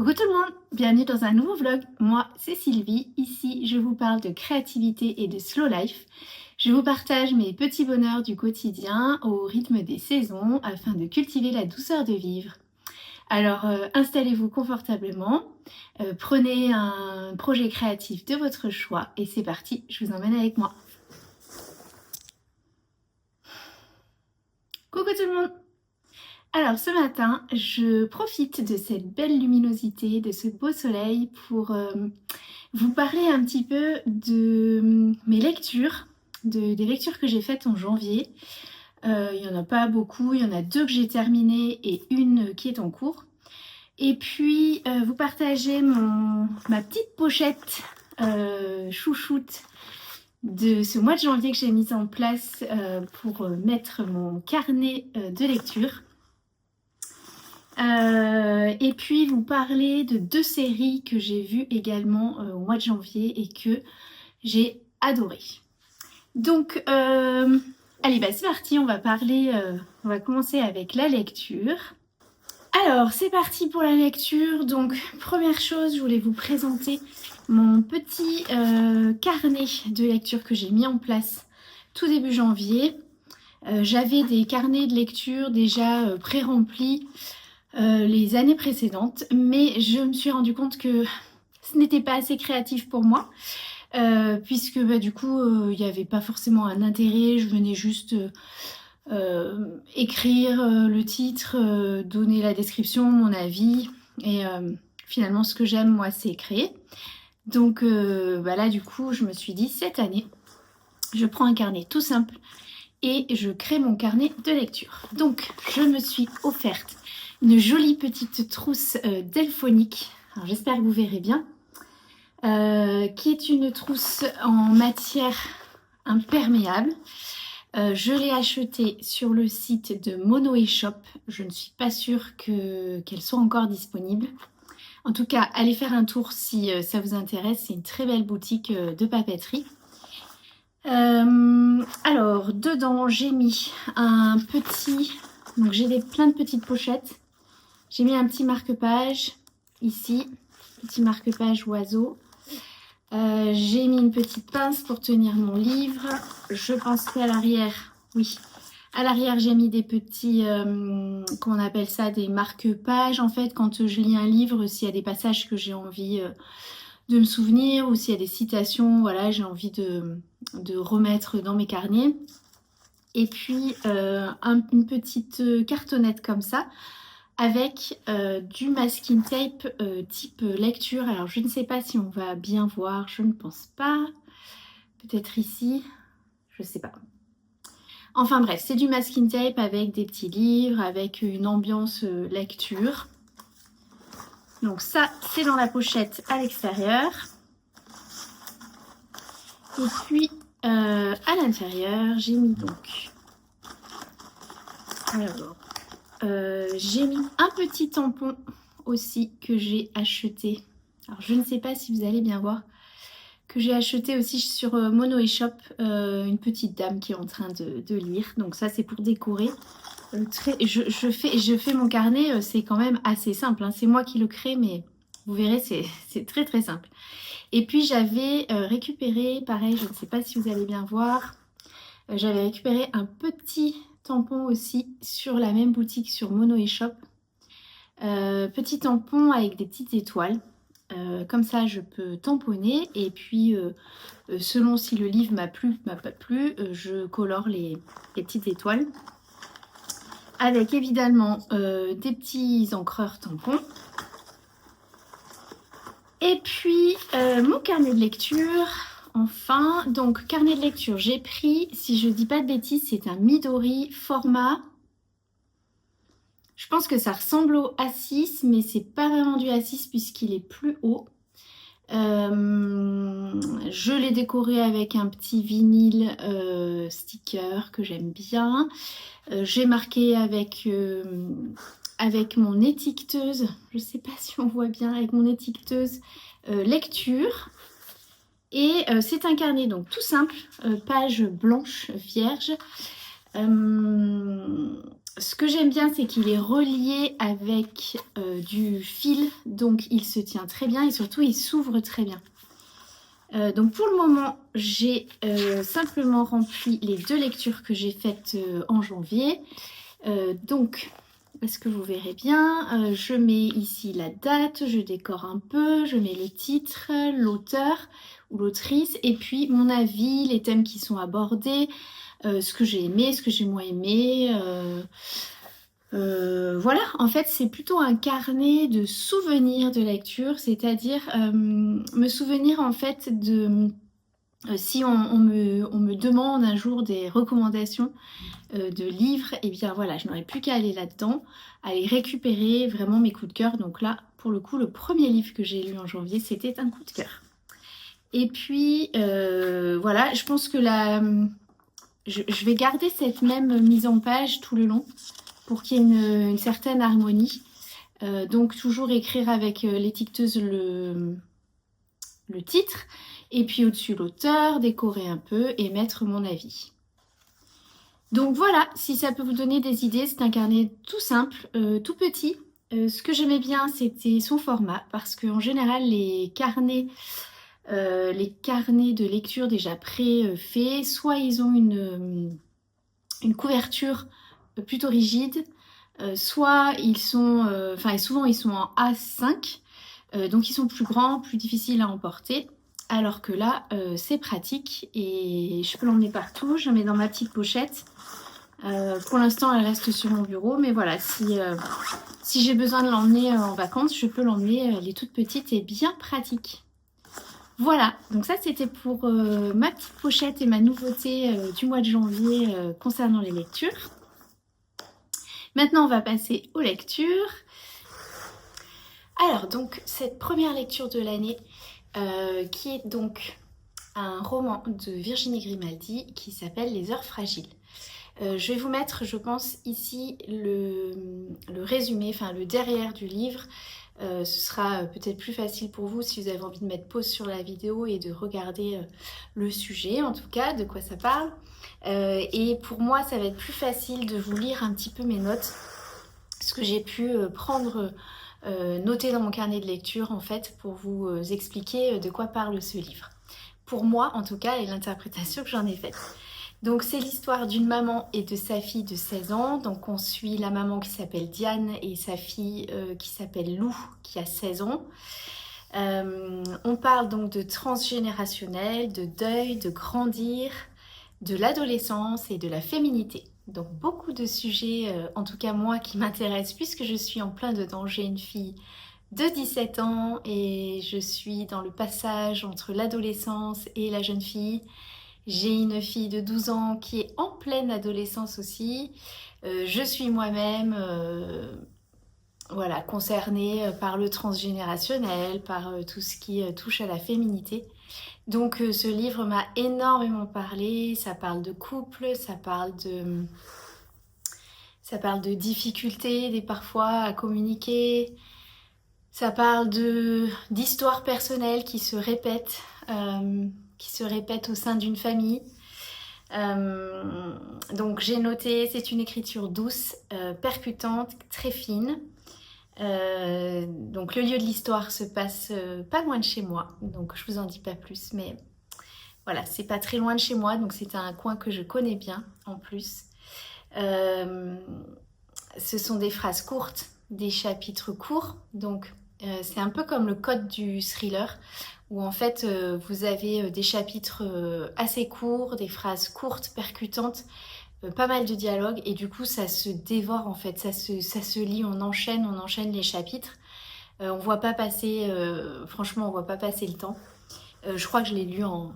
Coucou tout le monde, bienvenue dans un nouveau vlog. Moi c'est Sylvie, ici je vous parle de créativité et de slow life. Je vous partage mes petits bonheurs du quotidien au rythme des saisons afin de cultiver la douceur de vivre. Alors installez-vous confortablement, prenez un projet créatif de votre choix et c'est parti, je vous emmène avec moi. Coucou tout le monde! Alors ce matin, je profite de cette belle luminosité, de ce beau soleil pour vous parler un petit peu de mes lectures, des lectures que j'ai faites en janvier. Il n'y en a pas beaucoup, il y en a 2 que j'ai terminées et une qui est en cours. Et puis vous partager ma petite pochette chouchoute de ce mois de janvier que j'ai mise en place pour mettre mon carnet de lecture. Et puis vous parler de 2 séries que j'ai vues également au mois de janvier et que j'ai adoré. Donc allez c'est parti, on va commencer avec la lecture. Alors c'est parti pour la lecture. Donc première chose, je voulais vous présenter mon petit carnet de lecture que j'ai mis en place tout début janvier. J'avais des carnets de lecture déjà pré-remplis les années précédentes, mais je me suis rendu compte que ce n'était pas assez créatif pour moi, puisque du coup il n'y avait pas forcément un intérêt. Je venais juste écrire le titre, donner la description, mon avis, et finalement ce que j'aime moi c'est créer. Donc là du coup je me suis dit cette année je prends un carnet tout simple et je crée mon carnet de lecture. Donc je me suis offerte une jolie petite trousse Delphonique, alors j'espère que vous verrez bien, qui est une trousse en matière imperméable. Je l'ai achetée sur le site de Monoe Shop. Je ne suis pas sûre qu'elle soit encore disponible. En tout cas, allez faire un tour si ça vous intéresse. C'est une très belle boutique de papeterie. Alors, dedans, j'ai mis un petit... Donc, j'ai plein de petites pochettes. J'ai mis un petit marque-page ici, petit marque-page oiseau. J'ai mis une petite pince pour tenir mon livre. Je pense qu'à l'arrière, oui, à l'arrière j'ai mis des petits, comment on appelle ça, des marque-pages. En fait, quand je lis un livre, s'il y a des passages que j'ai envie de me souvenir ou s'il y a des citations, voilà, j'ai envie de remettre dans mes carnets. Et puis une petite cartonnette comme ça, avec du masking tape type lecture. Alors je ne sais pas si on va bien voir, je ne pense pas. Peut-être ici, je ne sais pas. Enfin bref, c'est du masking tape avec des petits livres, avec une ambiance lecture. Donc ça, c'est dans la pochette à l'extérieur. Et puis à l'intérieur, j'ai mis donc... Alors... j'ai mis un petit tampon aussi que j'ai acheté. Alors je ne sais pas si vous allez bien voir, que j'ai acheté aussi sur Monoe Shop, une petite dame qui est en train de lire. Donc ça c'est pour décorer. Je fais mon carnet, c'est quand même assez simple, hein. C'est moi qui le crée, mais vous verrez c'est très très simple. Et puis j'avais récupéré, pareil, je ne sais pas si vous allez bien voir, j'avais récupéré un petit tampon aussi sur la même boutique, sur Monoe Shop. Petit tampon avec des petites étoiles. Comme ça je peux tamponner et puis selon si le livre m'a plu, m'a pas plu, je colore les petites étoiles. Avec évidemment des petits encreurs tampons. Et puis mon carnet de lecture. Enfin, donc carnet de lecture, j'ai pris, si je dis pas de bêtises, c'est un Midori format. Je pense que ça ressemble au A6, mais c'est pas vraiment du A6 puisqu'il est plus haut. Je l'ai décoré avec un petit vinyle sticker que j'aime bien. J'ai marqué avec mon étiqueteuse, je sais pas si on voit bien, avec mon étiqueteuse lecture. Et c'est un carnet donc tout simple, page blanche vierge. Ce que j'aime bien, c'est qu'il est relié avec du fil, donc il se tient très bien et surtout il s'ouvre très bien. Donc pour le moment, j'ai simplement rempli les 2 lectures que j'ai faites en janvier. Donc, est-ce que vous verrez bien, je mets ici la date, je décore un peu, je mets le titre, l'auteur ou l'autrice, et puis mon avis, les thèmes qui sont abordés, ce que j'ai aimé, ce que j'ai moins aimé. Voilà, en fait, c'est plutôt un carnet de souvenirs de lecture, c'est-à-dire me souvenir en fait de... si on me demande un jour des recommandations de livres, et bien voilà, je n'aurais plus qu'à aller là-dedans, aller récupérer vraiment mes coups de cœur. Donc là, pour le coup, le premier livre que j'ai lu en janvier, c'était un coup de cœur. Et puis, voilà, je pense que je vais garder cette même mise en page tout le long pour qu'il y ait une certaine harmonie. Donc toujours écrire avec l'étiqueteuse le titre, et puis au-dessus l'auteur, décorer un peu et mettre mon avis. Donc voilà, si ça peut vous donner des idées, c'est un carnet tout simple, tout petit. Ce que j'aimais bien, c'était son format, parce qu'en général, les carnets de lecture déjà pré-faits, soit ils ont une couverture plutôt rigide, soit ils sont, souvent ils sont en A5, donc ils sont plus grands, plus difficiles à emporter. Alors que là, c'est pratique et je peux l'emmener partout. Je la mets dans ma petite pochette. Pour l'instant, elle reste sur mon bureau, mais voilà, si j'ai besoin de l'emmener en vacances, je peux l'emmener. Elle est toute petite et bien pratique. Voilà, donc ça c'était pour ma petite pochette et ma nouveauté du mois de janvier concernant les lectures. Maintenant, on va passer aux lectures. Alors, donc, cette première lecture de l'année, qui est donc un roman de Virginie Grimaldi qui s'appelle Les Heures Fragiles. Je vais vous mettre, je pense, ici le résumé, enfin le derrière du livre. Ce sera peut-être plus facile pour vous si vous avez envie de mettre pause sur la vidéo et de regarder le sujet, en tout cas, de quoi ça parle. Et pour moi, ça va être plus facile de vous lire un petit peu mes notes, ce que j'ai pu noter dans mon carnet de lecture, en fait, pour vous expliquer de quoi parle ce livre. Pour moi, en tout cas, et l'interprétation que j'en ai faite. Donc c'est l'histoire d'une maman et de sa fille de 16 ans. Donc on suit la maman qui s'appelle Diane et sa fille qui s'appelle Lou, qui a 16 ans. On parle donc de transgénérationnel, de deuil, de grandir, de l'adolescence et de la féminité. Donc beaucoup de sujets, en tout cas moi, qui m'intéressent puisque je suis en plein dedans. J'ai une fille de 17 ans et je suis dans le passage entre l'adolescence et la jeune fille. J'ai une fille de 12 ans qui est en pleine adolescence aussi. Je suis moi-même voilà, concernée par le transgénérationnel, par tout ce qui touche à la féminité. Donc ce livre m'a énormément parlé. Ça parle de couple, ça parle de difficultés parfois à communiquer. Ça parle d'histoires personnelles qui se répètent au sein d'une famille. Donc j'ai noté, c'est une écriture douce, percutante, très fine. Donc le lieu de l'histoire se passe pas loin de chez moi, donc je vous en dis pas plus, mais voilà, c'est pas très loin de chez moi, donc c'est un coin que je connais bien en plus. Ce sont des phrases courtes, des chapitres courts, donc c'est un peu comme le code du thriller, où en fait vous avez des chapitres assez courts, des phrases courtes, percutantes, pas mal de dialogues, et du coup ça se dévore en fait, ça se lit, on enchaîne les chapitres. On voit pas passer, franchement on voit pas passer le temps. Je crois que je l'ai lu en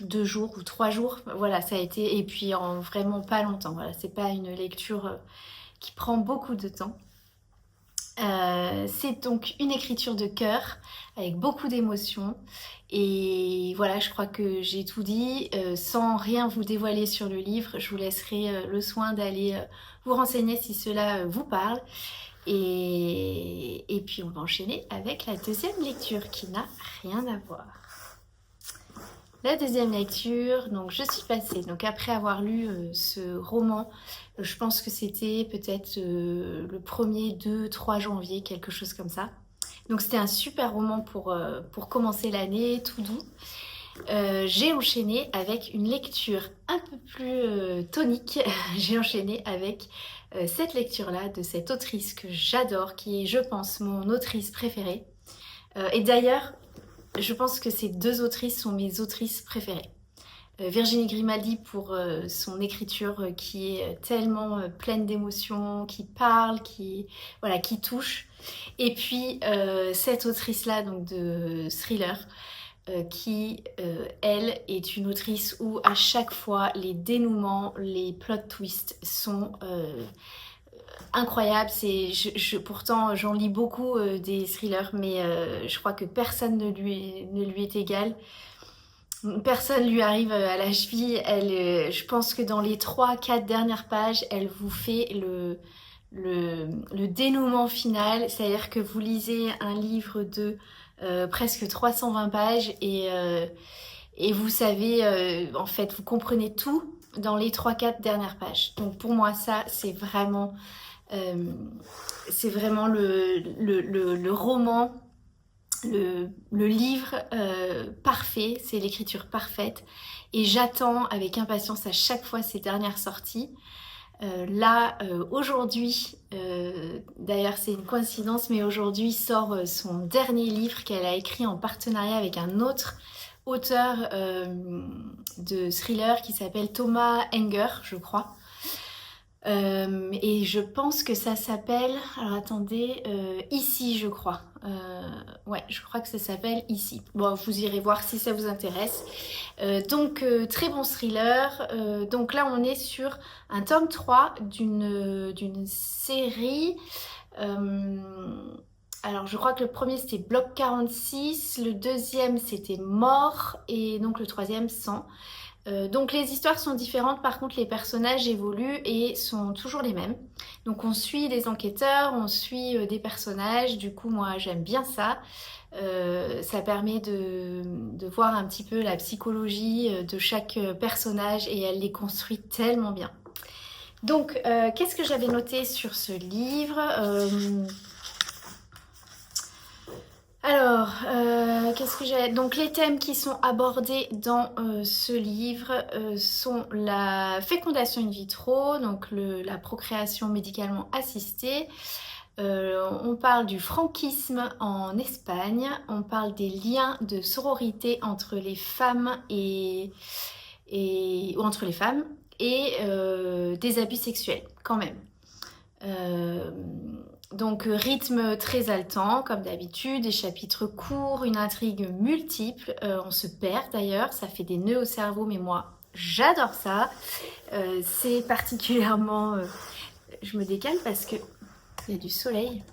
2 jours ou 3 jours, voilà ça a été, et puis en vraiment pas longtemps, voilà, c'est pas une lecture qui prend beaucoup de temps. C'est donc une écriture de cœur avec beaucoup d'émotions et voilà, je crois que j'ai tout dit. Sans rien vous dévoiler sur le livre, je vous laisserai le soin d'aller vous renseigner si cela vous parle, et puis on va enchaîner avec la deuxième lecture qui n'a rien à voir. La deuxième lecture, donc je suis passée, donc après avoir lu ce roman, je pense que c'était peut-être le 1er, 2, 3 janvier, quelque chose comme ça. Donc c'était un super roman pour commencer l'année, tout doux. J'ai enchaîné avec une lecture un peu plus tonique. J'ai enchaîné avec cette lecture-là de cette autrice que j'adore, qui est, je pense, mon autrice préférée. Et d'ailleurs, je pense que ces deux autrices sont mes autrices préférées. Virginie Grimaldi pour son écriture qui est tellement pleine d'émotions, qui parle, voilà, qui touche. Et puis cette autrice-là, donc de thriller, qui, elle, est une autrice où à chaque fois les dénouements, les plot twists sont incroyables. Pourtant, j'en lis beaucoup des thrillers, mais je crois que personne ne lui est égal. Personne lui arrive à la cheville. Je pense que dans les 3-4 dernières pages, elle vous fait le dénouement final. C'est-à-dire que vous lisez un livre de presque 320 pages et vous savez, en fait, vous comprenez tout dans les 3-4 dernières pages. Donc pour moi, ça, c'est vraiment le roman, le livre parfait, c'est l'écriture parfaite. Et j'attends avec impatience à chaque fois ces dernières sorties. Aujourd'hui, d'ailleurs c'est une coïncidence, mais aujourd'hui sort son dernier livre qu'elle a écrit en partenariat avec un autre auteur de thriller qui s'appelle Thomas Enger, je crois. Et je pense que ça s'appelle, alors attendez, Ici je crois. Ouais, je crois que ça s'appelle Ici. Bon, vous irez voir si ça vous intéresse. Donc très bon thriller. Donc là on est sur un tome 3 d'une série. Alors je crois que le premier c'était Bloc 46, le deuxième c'était Mort et donc le troisième Sang. Donc les histoires sont différentes, par contre les personnages évoluent et sont toujours les mêmes. Donc on suit des enquêteurs, on suit des personnages, du coup moi j'aime bien ça. Ça permet de voir un petit peu la psychologie de chaque personnage et elle les construit tellement bien. Donc qu'est-ce que j'avais noté sur ce livre Alors, qu'est-ce que j'ai... Donc les thèmes qui sont abordés dans ce livre sont la fécondation in vitro, donc la procréation médicalement assistée. On parle du franquisme en Espagne, on parle des liens de sororité entre les femmes ou entre les femmes et des abus sexuels quand même. Donc rythme très haletant comme d'habitude, des chapitres courts, une intrigue multiple, on se perd d'ailleurs, ça fait des nœuds au cerveau mais moi j'adore ça. C'est particulièrement... je me décale parce que il y a du soleil.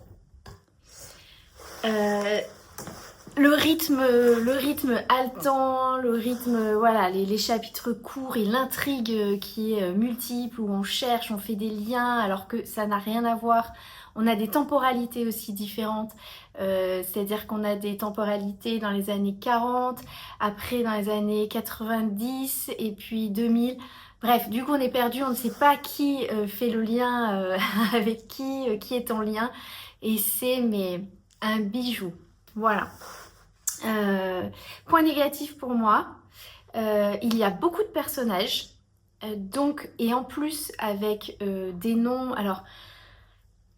Le rythme haletant, le rythme, voilà, les chapitres courts et l'intrigue qui est multiple, où on cherche, on fait des liens alors que ça n'a rien à voir. On a des temporalités aussi différentes, c'est-à-dire qu'on a des temporalités dans les années 40, après dans les années 90 et puis 2000. Bref, du coup on est perdu, on ne sait pas qui fait le lien avec qui est en lien. Et c'est un bijou. Voilà. Point négatif pour moi, il y a beaucoup de personnages. Donc, et en plus avec des noms... Alors,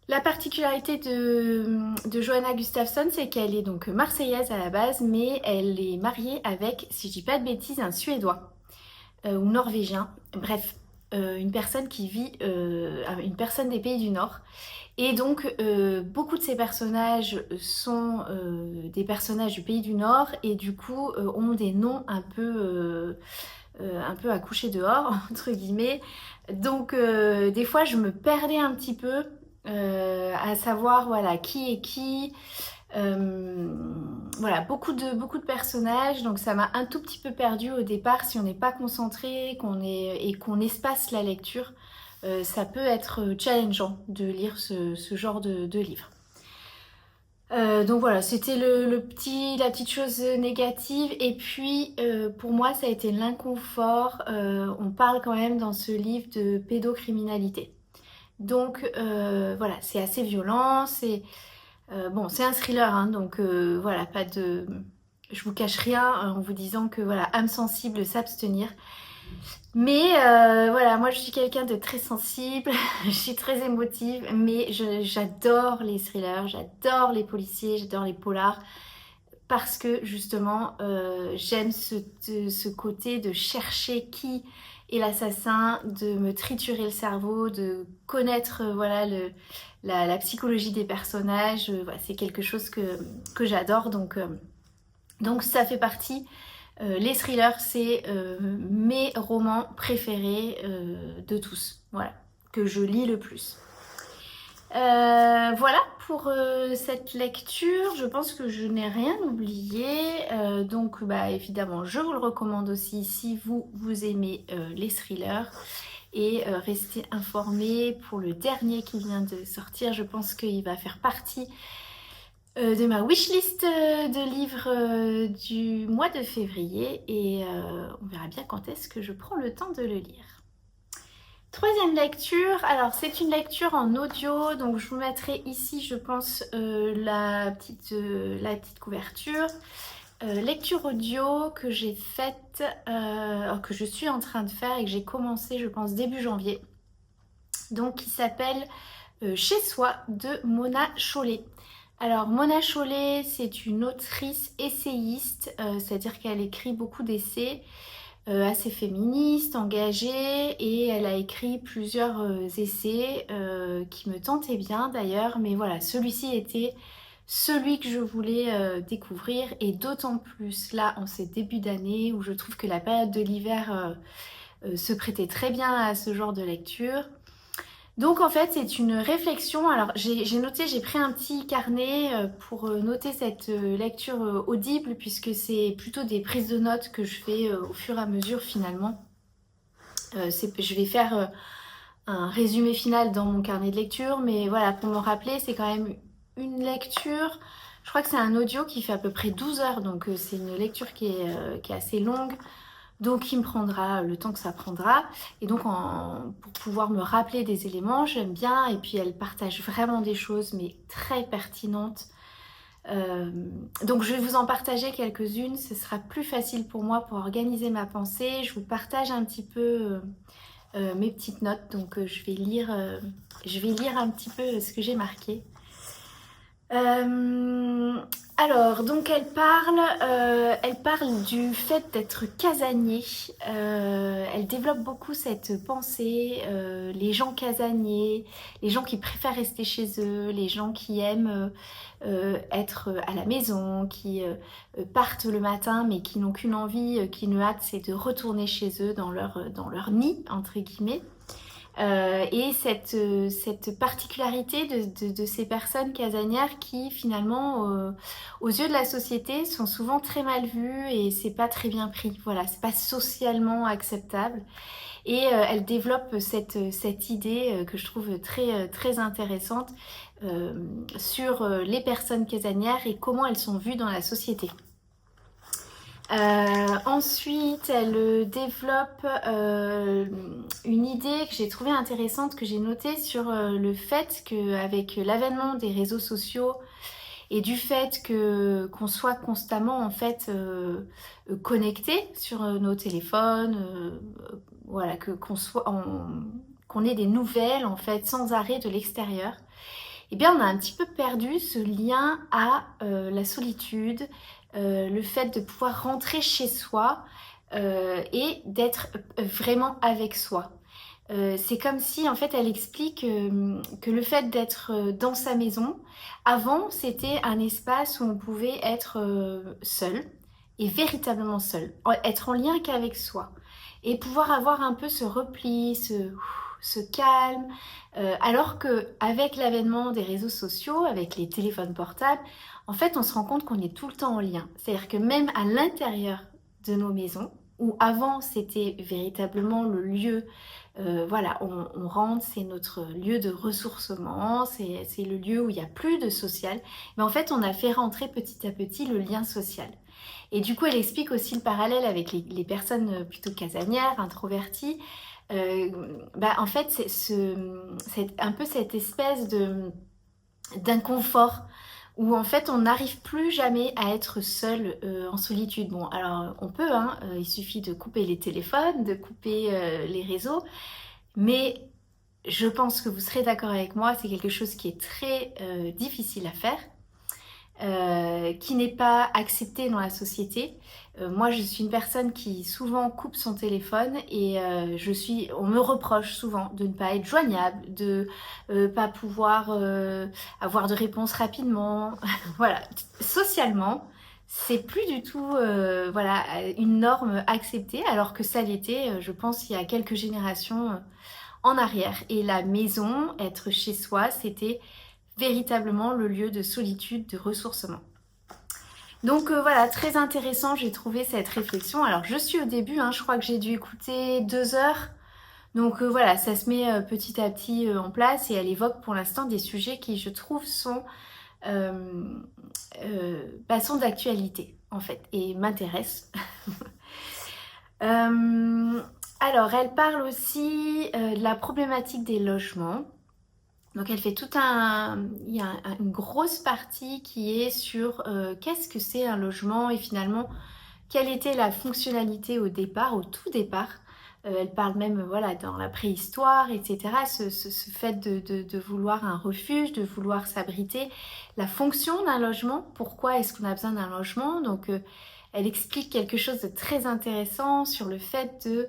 la particularité de Johanna Gustafsson, c'est qu'elle est donc marseillaise à la base, mais elle est mariée avec, si je dis pas de bêtises, un Suédois ou norvégien. Bref, une personne qui vit, une personne des pays du Nord. Et donc, beaucoup de ces personnages sont des personnages du pays du Nord et du coup ont des noms un peu à coucher dehors, entre guillemets. Donc, des fois, je me perdais un petit peu à savoir voilà, qui est qui. Voilà, beaucoup de personnages, donc ça m'a un tout petit peu perdue au départ si on n'est pas concentré et qu'on espace la lecture. Ça peut être challengeant de lire ce genre de livre. Donc voilà, c'était la petite chose négative. Et puis pour moi, ça a été l'inconfort. On parle quand même dans ce livre de pédocriminalité. Donc voilà, c'est assez violent. Bon, c'est un thriller, hein, donc voilà, pas de. Je vous cache rien en vous disant que voilà, âme sensible, s'abstenir. Mais voilà, moi je suis quelqu'un de très sensible, je suis très émotive, mais j'adore les thrillers, j'adore les policiers, j'adore les polars, parce que justement j'aime ce côté de chercher qui est l'assassin, de me triturer le cerveau, de connaître voilà, la psychologie des personnages, voilà, c'est quelque chose que j'adore, donc ça fait partie. Les thrillers, c'est mes romans préférés de tous, voilà, que je lis le plus. Voilà pour cette lecture, je pense que je n'ai rien oublié, donc bah, évidemment je vous le recommande aussi si vous aimez les thrillers. Et restez informés pour le dernier qui vient de sortir, je pense qu'il va faire partie de ma wishlist de livres du mois de février et on verra bien quand est-ce que je prends le temps de le lire. Troisième lecture, alors c'est une lecture en audio, donc je vous mettrai ici je pense la petite couverture. Lecture audio que j'ai faite, que je suis en train de faire et que j'ai commencé je pense début janvier. Donc qui s'appelle Chez soi de Mona Chollet. Alors Mona Chollet, c'est une autrice essayiste, c'est-à-dire qu'elle écrit beaucoup d'essais assez féministes, engagés, et elle a écrit plusieurs essais qui me tentaient bien d'ailleurs, mais voilà, celui-ci était celui que je voulais découvrir, et d'autant plus là en ces débuts d'année où je trouve que la période de l'hiver se prêtait très bien à ce genre de lecture. Donc en fait c'est une réflexion, alors j'ai pris un petit carnet pour noter cette lecture audible puisque c'est plutôt des prises de notes que je fais au fur et à mesure finalement. Je vais faire un résumé final dans mon carnet de lecture, mais voilà, pour me rappeler c'est quand même une lecture, je crois que c'est un audio qui fait à peu près 12 heures, donc c'est une lecture qui est assez longue. Donc il me prendra le temps que ça prendra. Et donc pour pouvoir me rappeler des éléments, j'aime bien. Et puis elle partage vraiment des choses, mais très pertinentes. Donc je vais vous en partager quelques-unes. Ce sera plus facile pour moi pour organiser ma pensée. Je vous partage un petit peu mes petites notes. Donc je vais lire un petit peu ce que j'ai marqué. Alors, donc elle parle du fait d'être casanier. Elle développe beaucoup cette pensée, les gens casaniers, les gens qui préfèrent rester chez eux, les gens qui aiment être à la maison, qui partent le matin mais qui n'ont qu'une envie, qu'une hâte, c'est de retourner chez eux dans leur nid, entre guillemets. Et cette particularité de ces personnes casanières qui finalement aux yeux de la société sont souvent très mal vues et c'est pas très bien pris, voilà, c'est pas socialement acceptable. Et elle développe cette idée que je trouve très intéressante sur les personnes casanières et comment elles sont vues dans la société. Ensuite, elle développe une idée que j'ai trouvée intéressante, que j'ai notée sur le fait qu'avec l'avènement des réseaux sociaux et du fait qu'on soit constamment en fait connecté sur nos téléphones, voilà, qu'on ait des nouvelles en fait sans arrêt de l'extérieur, eh bien on a un petit peu perdu ce lien à la solitude, le fait de pouvoir rentrer chez soi et d'être vraiment avec soi. C'est comme si en fait elle explique que le fait d'être dans sa maison, avant c'était un espace où on pouvait être seul et véritablement seul, être en lien qu'avec soi et pouvoir avoir un peu ce repli, ce calme, alors qu'avec l'avènement des réseaux sociaux, avec les téléphones portables, en fait on se rend compte qu'on est tout le temps en lien. C'est-à-dire que même à l'intérieur de nos maisons, où avant c'était véritablement le lieu, voilà, on rentre, c'est notre lieu de ressourcement, c'est le lieu où il n'y a plus de social, mais en fait on a fait rentrer petit à petit le lien social. Et du coup elle explique aussi le parallèle avec les personnes plutôt casanières, introverties. En fait c'est un peu cette espèce d'inconfort où en fait on n'arrive plus jamais à être seul en solitude. Bon, alors on peut, hein, il suffit de couper les téléphones, de couper les réseaux, mais je pense que vous serez d'accord avec moi, c'est quelque chose qui est très difficile à faire. Qui n'est pas accepté dans la société. Moi, je suis une personne qui souvent coupe son téléphone et on me reproche souvent de ne pas être joignable, de pas pouvoir avoir de réponse rapidement. Voilà, socialement, c'est plus du tout voilà, une norme acceptée, alors que ça l'était, je pense, il y a quelques générations en arrière. Et la maison, être chez soi, c'était véritablement le lieu de solitude, de ressourcement. Donc voilà, très intéressant, j'ai trouvé cette réflexion. Alors je suis au début, hein, je crois que j'ai dû écouter 2 heures. Donc voilà, ça se met petit à petit en place et elle évoque pour l'instant des sujets qui je trouve sont sont d'actualité en fait et m'intéressent. Alors elle parle aussi de la problématique des logements. Donc elle fait il y a une grosse partie qui est sur qu'est-ce que c'est un logement et finalement quelle était la fonctionnalité au départ, au tout départ. Elle parle même voilà dans la préhistoire, etc. Ce fait de vouloir un refuge, de vouloir s'abriter, la fonction d'un logement, pourquoi est-ce qu'on a besoin d'un logement. Donc elle explique quelque chose de très intéressant sur le fait de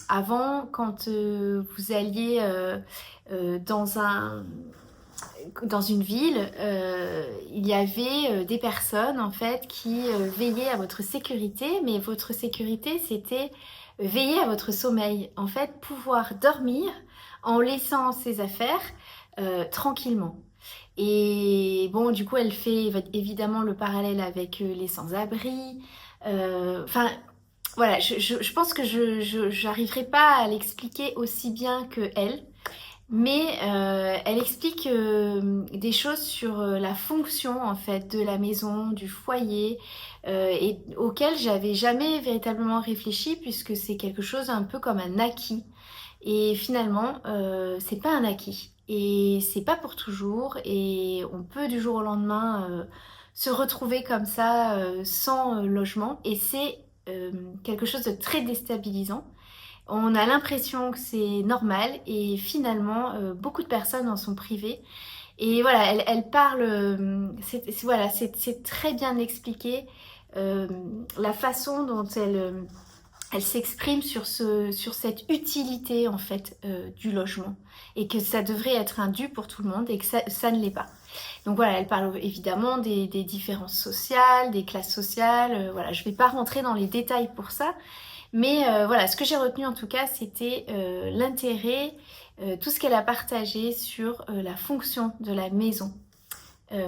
avant, quand vous alliez dans une ville, il y avait des personnes en fait qui veillaient à votre sécurité, mais votre sécurité c'était veiller à votre sommeil, en fait pouvoir dormir en laissant ses affaires tranquillement. Et bon, du coup, elle fait évidemment le parallèle avec les sans-abri. Enfin, voilà, je pense que je n'arriverai pas à l'expliquer aussi bien que elle. Mais elle explique des choses sur la fonction en fait de la maison, du foyer, et auquel j'avais jamais véritablement réfléchi puisque c'est quelque chose un peu comme un acquis. Et finalement, c'est pas un acquis. Et c'est pas pour toujours. Et on peut du jour au lendemain se retrouver comme ça sans logement. Et c'est quelque chose de très déstabilisant. On a l'impression que c'est normal et finalement, beaucoup de personnes en sont privées. Et voilà, elle parle, voilà, c'est très bien expliqué la façon dont elle s'exprime sur cette utilité en fait du logement et que ça devrait être un dû pour tout le monde et que ça ne l'est pas. Donc voilà, elle parle évidemment des différences sociales, des classes sociales. Voilà, je ne vais pas rentrer dans les détails pour ça. Mais voilà, ce que j'ai retenu en tout cas, c'était l'intérêt, tout ce qu'elle a partagé sur la fonction de la maison.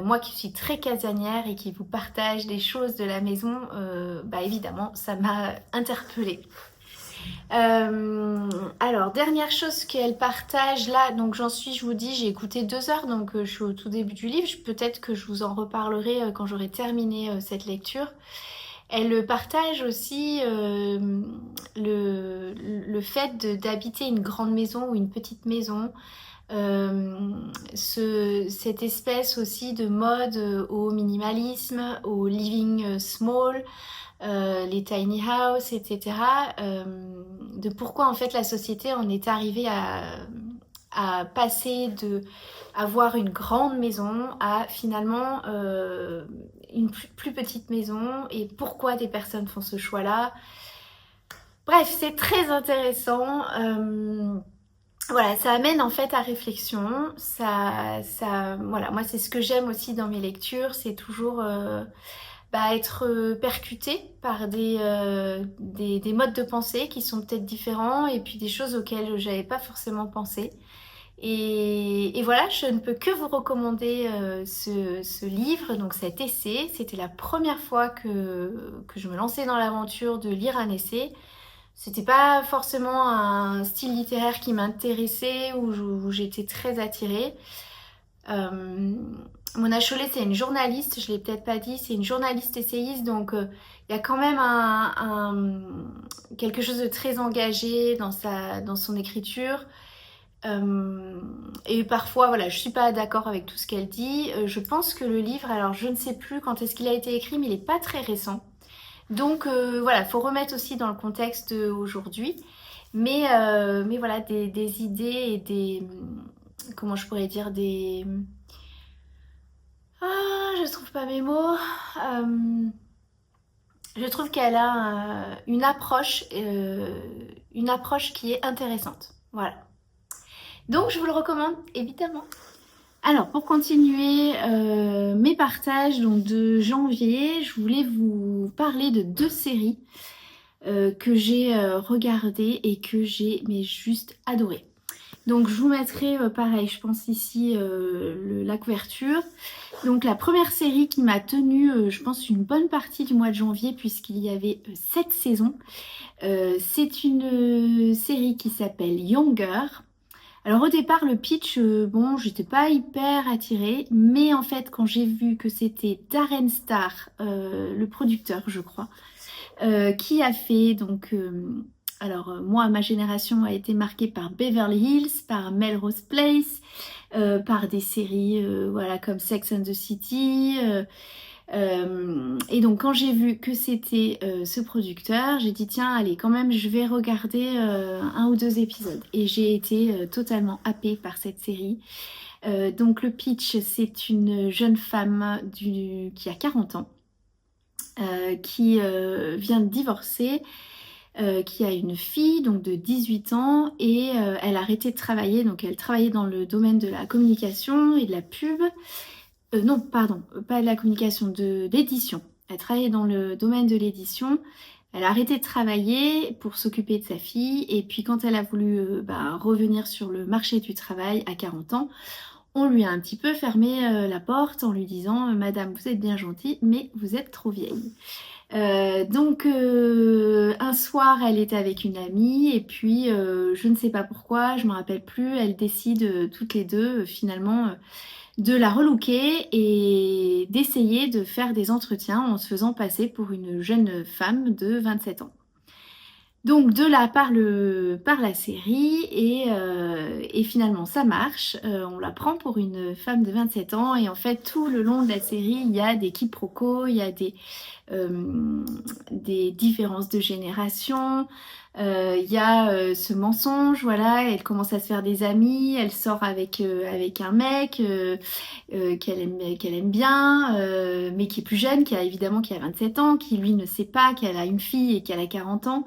Moi qui suis très casanière et qui vous partage des choses de la maison, évidemment, ça m'a interpellée. Alors, dernière chose qu'elle partage là, donc je vous dis, j'ai écouté 2 heures, donc je suis au tout début du livre. Peut-être que je vous en reparlerai quand j'aurai terminé cette lecture. Elle partage aussi le fait d'habiter une grande maison ou une petite maison, cette espèce aussi de mode au minimalisme, au living small, les tiny house, etc. De pourquoi en fait la société en est arrivée à passer de avoir une grande maison à finalement une plus petite maison et pourquoi des personnes font ce choix-là. Bref, c'est très intéressant. Voilà, ça amène en fait à réflexion. Voilà, moi c'est ce que j'aime aussi dans mes lectures, c'est toujours être percuté par des modes de pensée qui sont peut-être différents et puis des choses auxquelles j'avais pas forcément pensé. Et voilà, je ne peux que vous recommander ce livre, donc cet essai. C'était la première fois que je me lançais dans l'aventure de lire un essai. C'était pas forcément un style littéraire qui m'intéressait où j'étais très attirée. Euh, Mona Chollet, c'est une journaliste, je l'ai peut-être pas dit, c'est une journaliste essayiste, donc il y a quand même quelque chose de très engagé dans son écriture. Et parfois, voilà, je suis pas d'accord avec tout ce qu'elle dit. Je pense que le livre, alors je ne sais plus quand est-ce qu'il a été écrit, mais il n'est pas très récent. Donc voilà, faut remettre aussi dans le contexte aujourd'hui. Mais voilà, des idées et des... Comment je pourrais dire des... Ah, je trouve pas mes mots. Je trouve qu'elle a une approche qui est intéressante. Voilà. Donc je vous le recommande, évidemment. Alors, pour continuer mes partages donc de janvier, je voulais vous parler de 2 séries que j'ai regardées et que j'ai mais juste adoré. Donc je vous mettrai pareil, je pense ici la couverture. Donc la première série qui m'a tenue, je pense, une bonne partie du mois de janvier puisqu'il y avait 7 saisons. C'est une série qui s'appelle Younger. Alors au départ le pitch, bon, j'étais pas hyper attirée, mais en fait quand j'ai vu que c'était Darren Star, le producteur je crois, qui a fait donc... moi, ma génération a été marquée par Beverly Hills, par Melrose Place, par des séries voilà, comme Sex and the City. Et donc, quand j'ai vu que c'était ce producteur, j'ai dit tiens, allez, quand même, je vais regarder 1 ou 2 épisodes. Et j'ai été totalement happée par cette série. Donc, le pitch, c'est une jeune femme qui a 40 ans, qui vient de divorcer. Qui a une fille donc de 18 ans et elle a arrêté de travailler, donc elle travaillait dans le domaine de la communication et de la pub. Non, pardon, pas de la communication, de l'édition. Elle travaillait dans le domaine de l'édition. Elle a arrêté de travailler pour s'occuper de sa fille et puis quand elle a voulu revenir sur le marché du travail à 40 ans, on lui a un petit peu fermé la porte en lui disant Madame, vous êtes bien gentille, mais vous êtes trop vieille. Donc un soir elle était avec une amie et puis je ne sais pas pourquoi, je me rappelle plus, elles décident toutes les deux finalement de la relooker et d'essayer de faire des entretiens en se faisant passer pour une jeune femme de 27 ans. Donc de là part la série et finalement ça marche, on la prend pour une femme de 27 ans et en fait tout le long de la série il y a des quiproquos, il y a des différences de génération, il y a ce mensonge, voilà, elle commence à se faire des amis, elle sort avec un mec qu'elle aime bien, mais qui est plus jeune, qui a 27 ans, qui lui ne sait pas qu'elle a une fille et qu'elle a 40 ans.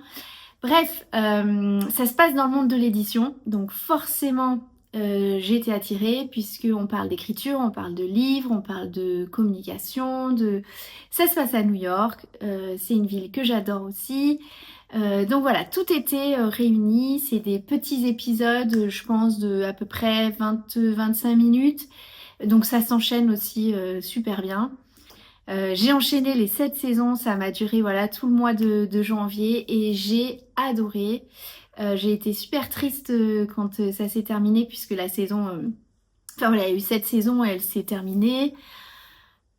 Bref, ça se passe dans le monde de l'édition, donc forcément j'ai été attirée puisqu'on parle d'écriture, on parle de livres, on parle de communication, ça se passe à New York, c'est une ville que j'adore aussi. Donc voilà, tout était réuni, c'est des petits épisodes, je pense, de à peu près 20-25 minutes, donc ça s'enchaîne aussi super bien. J'ai enchaîné les 7 saisons, ça m'a duré voilà tout le mois de janvier et j'ai adoré. J'ai été super triste quand ça s'est terminé puisque la saison... Enfin voilà, il y a eu 7 saisons et elle s'est terminée.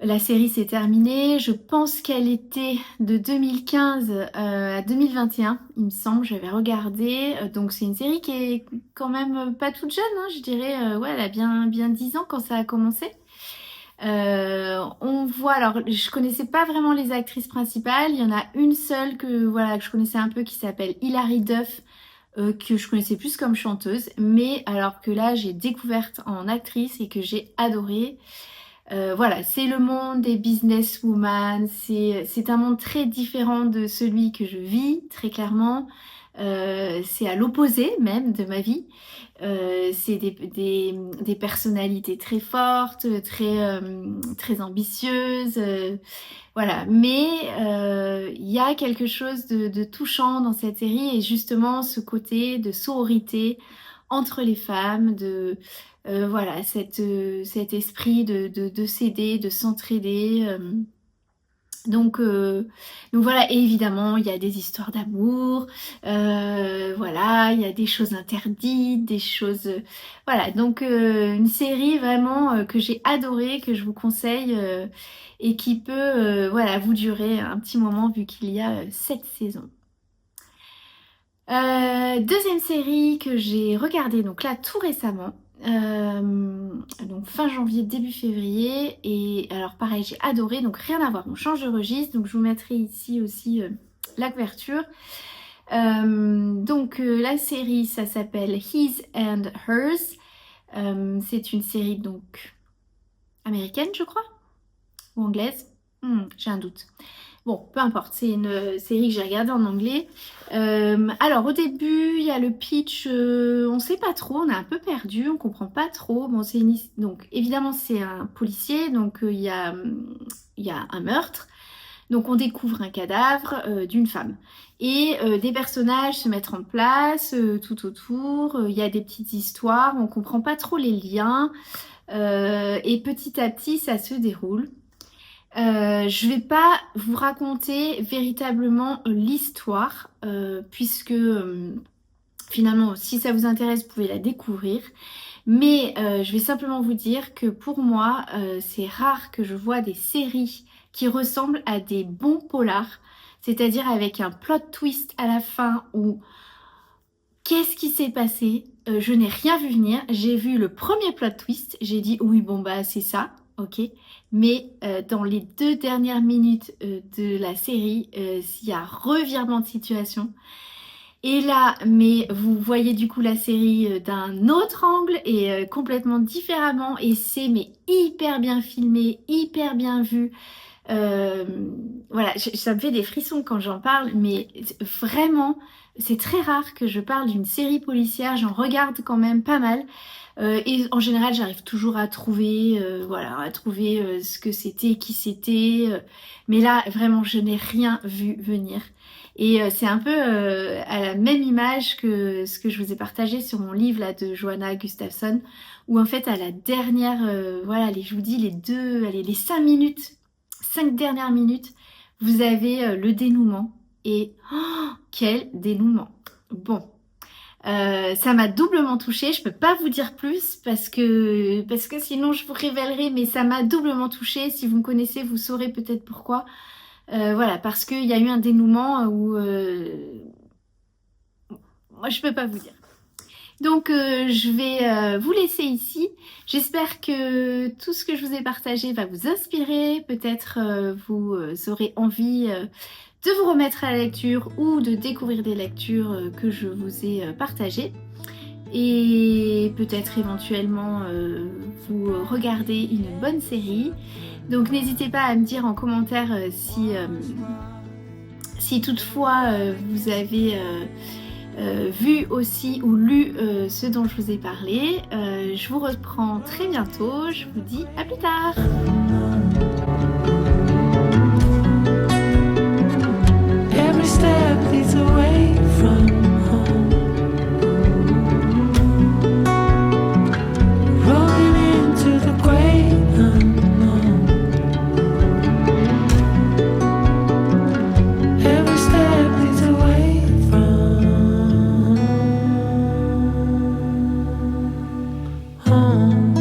La série s'est terminée. Je pense qu'elle était de 2015 à 2021, il me semble, j'avais regardé. Donc c'est une série qui est quand même pas toute jeune, hein, je dirais. Ouais, elle a bien 10 ans quand ça a commencé. On voit, alors je connaissais pas vraiment les actrices principales, il y en a une seule que je connaissais un peu qui s'appelle Hilary Duff, que je connaissais plus comme chanteuse, mais alors que là j'ai découverte en actrice et que j'ai adoré. Voilà, c'est le monde des businesswomen, c'est un monde très différent de celui que je vis, très clairement. C'est à l'opposé même de ma vie. C'est des personnalités très fortes, très ambitieuses. Voilà, mais il y a quelque chose de touchant dans cette série et justement ce côté de sororité entre les femmes, de voilà, cet esprit de s'aider, de s'entraider. Donc voilà, et évidemment, il y a des histoires d'amour, voilà, il y a des choses interdites, des choses... voilà, donc une série vraiment que j'ai adorée, que je vous conseille, et qui peut voilà, vous durer un petit moment vu qu'il y a 7 saisons. Deuxième série que j'ai regardée donc là tout récemment, donc fin janvier, début février, et alors pareil j'ai adoré, donc rien à voir, on change de registre, donc je vous mettrai ici aussi la couverture. La série ça s'appelle His and Hers, c'est une série donc américaine je crois, ou anglaise, j'ai un doute. Bon, peu importe, c'est une série que j'ai regardée en anglais. Alors au début, il y a le pitch, on sait pas trop, on est un peu perdu, on comprend pas trop. Bon, donc évidemment c'est un policier, donc il y a un meurtre. Donc on découvre un cadavre d'une femme. Et des personnages se mettent en place tout autour. Il y a des petites histoires, on comprend pas trop les liens. Et petit à petit, ça se déroule. Je vais pas vous raconter véritablement l'histoire, puisque finalement, si ça vous intéresse, vous pouvez la découvrir. Mais je vais simplement vous dire que pour moi, c'est rare que je vois des séries qui ressemblent à des bons polars, c'est-à-dire avec un plot twist à la fin où qu'est-ce qui s'est passé? Je n'ai rien vu venir. J'ai vu le premier plot twist, j'ai dit oui bon bah c'est ça. Ok, mais dans les 2 dernières minutes de la série, il y a revirement de situation. Et là, mais vous voyez du coup la série d'un autre angle et complètement différemment. Et c'est mais hyper bien filmé, hyper bien vu. Voilà, ça me fait des frissons quand j'en parle, mais vraiment, c'est très rare que je parle d'une série policière. J'en regarde quand même pas mal. Et en général, j'arrive toujours à trouver, voilà, à trouver ce que c'était, qui c'était. Mais là, vraiment, je n'ai rien vu venir. Et c'est un peu à la même image que ce que je vous ai partagé sur mon livre là de Johanna Gustafsson, où en fait à la dernière, voilà, je vous dis les 5 dernières minutes, vous avez le dénouement. Et oh, quel dénouement! Bon. Ça m'a doublement touchée, je peux pas vous dire plus parce que sinon je vous révélerai, mais ça m'a doublement touchée. Si vous me connaissez, vous saurez peut-être pourquoi. Voilà, parce qu'il y a eu un dénouement où moi je peux pas vous dire. Donc je vais vous laisser ici. J'espère que tout ce que je vous ai partagé va vous inspirer. Peut-être vous aurez envie de vous remettre à la lecture ou de découvrir des lectures que je vous ai partagées. Et peut-être éventuellement vous regardez une bonne série. Donc n'hésitez pas à me dire en commentaire si toutefois vous avez vu aussi ou lu ce dont je vous ai parlé. Je vous reprends très bientôt. Je vous dis à plus tard. Every step leads away from home. Rolling into the great unknown. Every step leads away from home.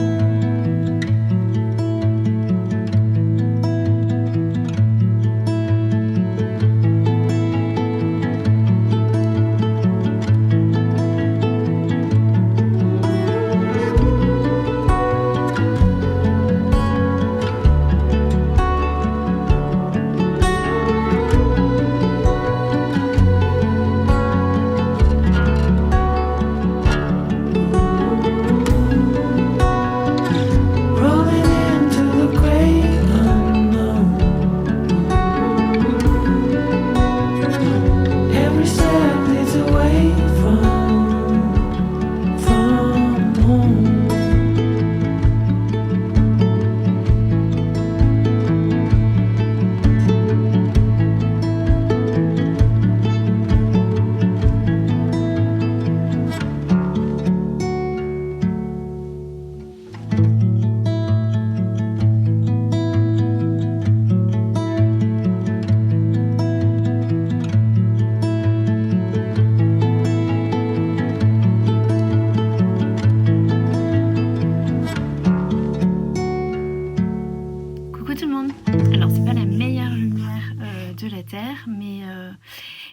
tout le monde. Alors c'est pas la meilleure lumière de la Terre, mais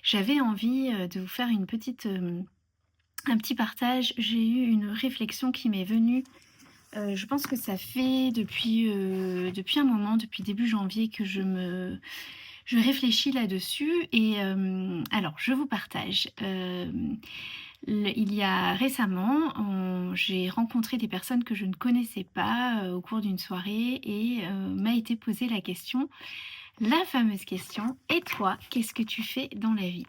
j'avais envie de vous faire un petit partage. J'ai eu une réflexion qui m'est venue. Je pense que ça fait depuis un moment, depuis début janvier, que je réfléchis là-dessus. Et alors je vous partage. Il y a récemment, j'ai rencontré des personnes que je ne connaissais pas au cours d'une soirée et m'a été posée la fameuse question: et toi, qu'est-ce que tu fais dans la vie?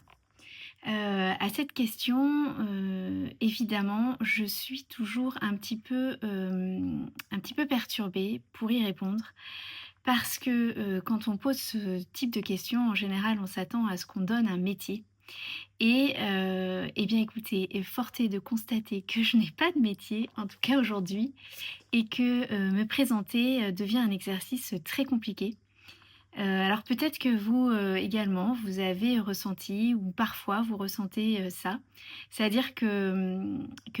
À cette question, évidemment, je suis toujours un petit peu perturbée pour y répondre, parce que quand on pose ce type de questions, en général, on s'attend à ce qu'on donne un métier. Et eh bien écoutez, fort est de constater que je n'ai pas de métier, en tout cas aujourd'hui, et que me présenter devient un exercice très compliqué. Alors peut-être que vous également, vous avez ressenti, ou parfois vous ressentez ça. C'est-à-dire que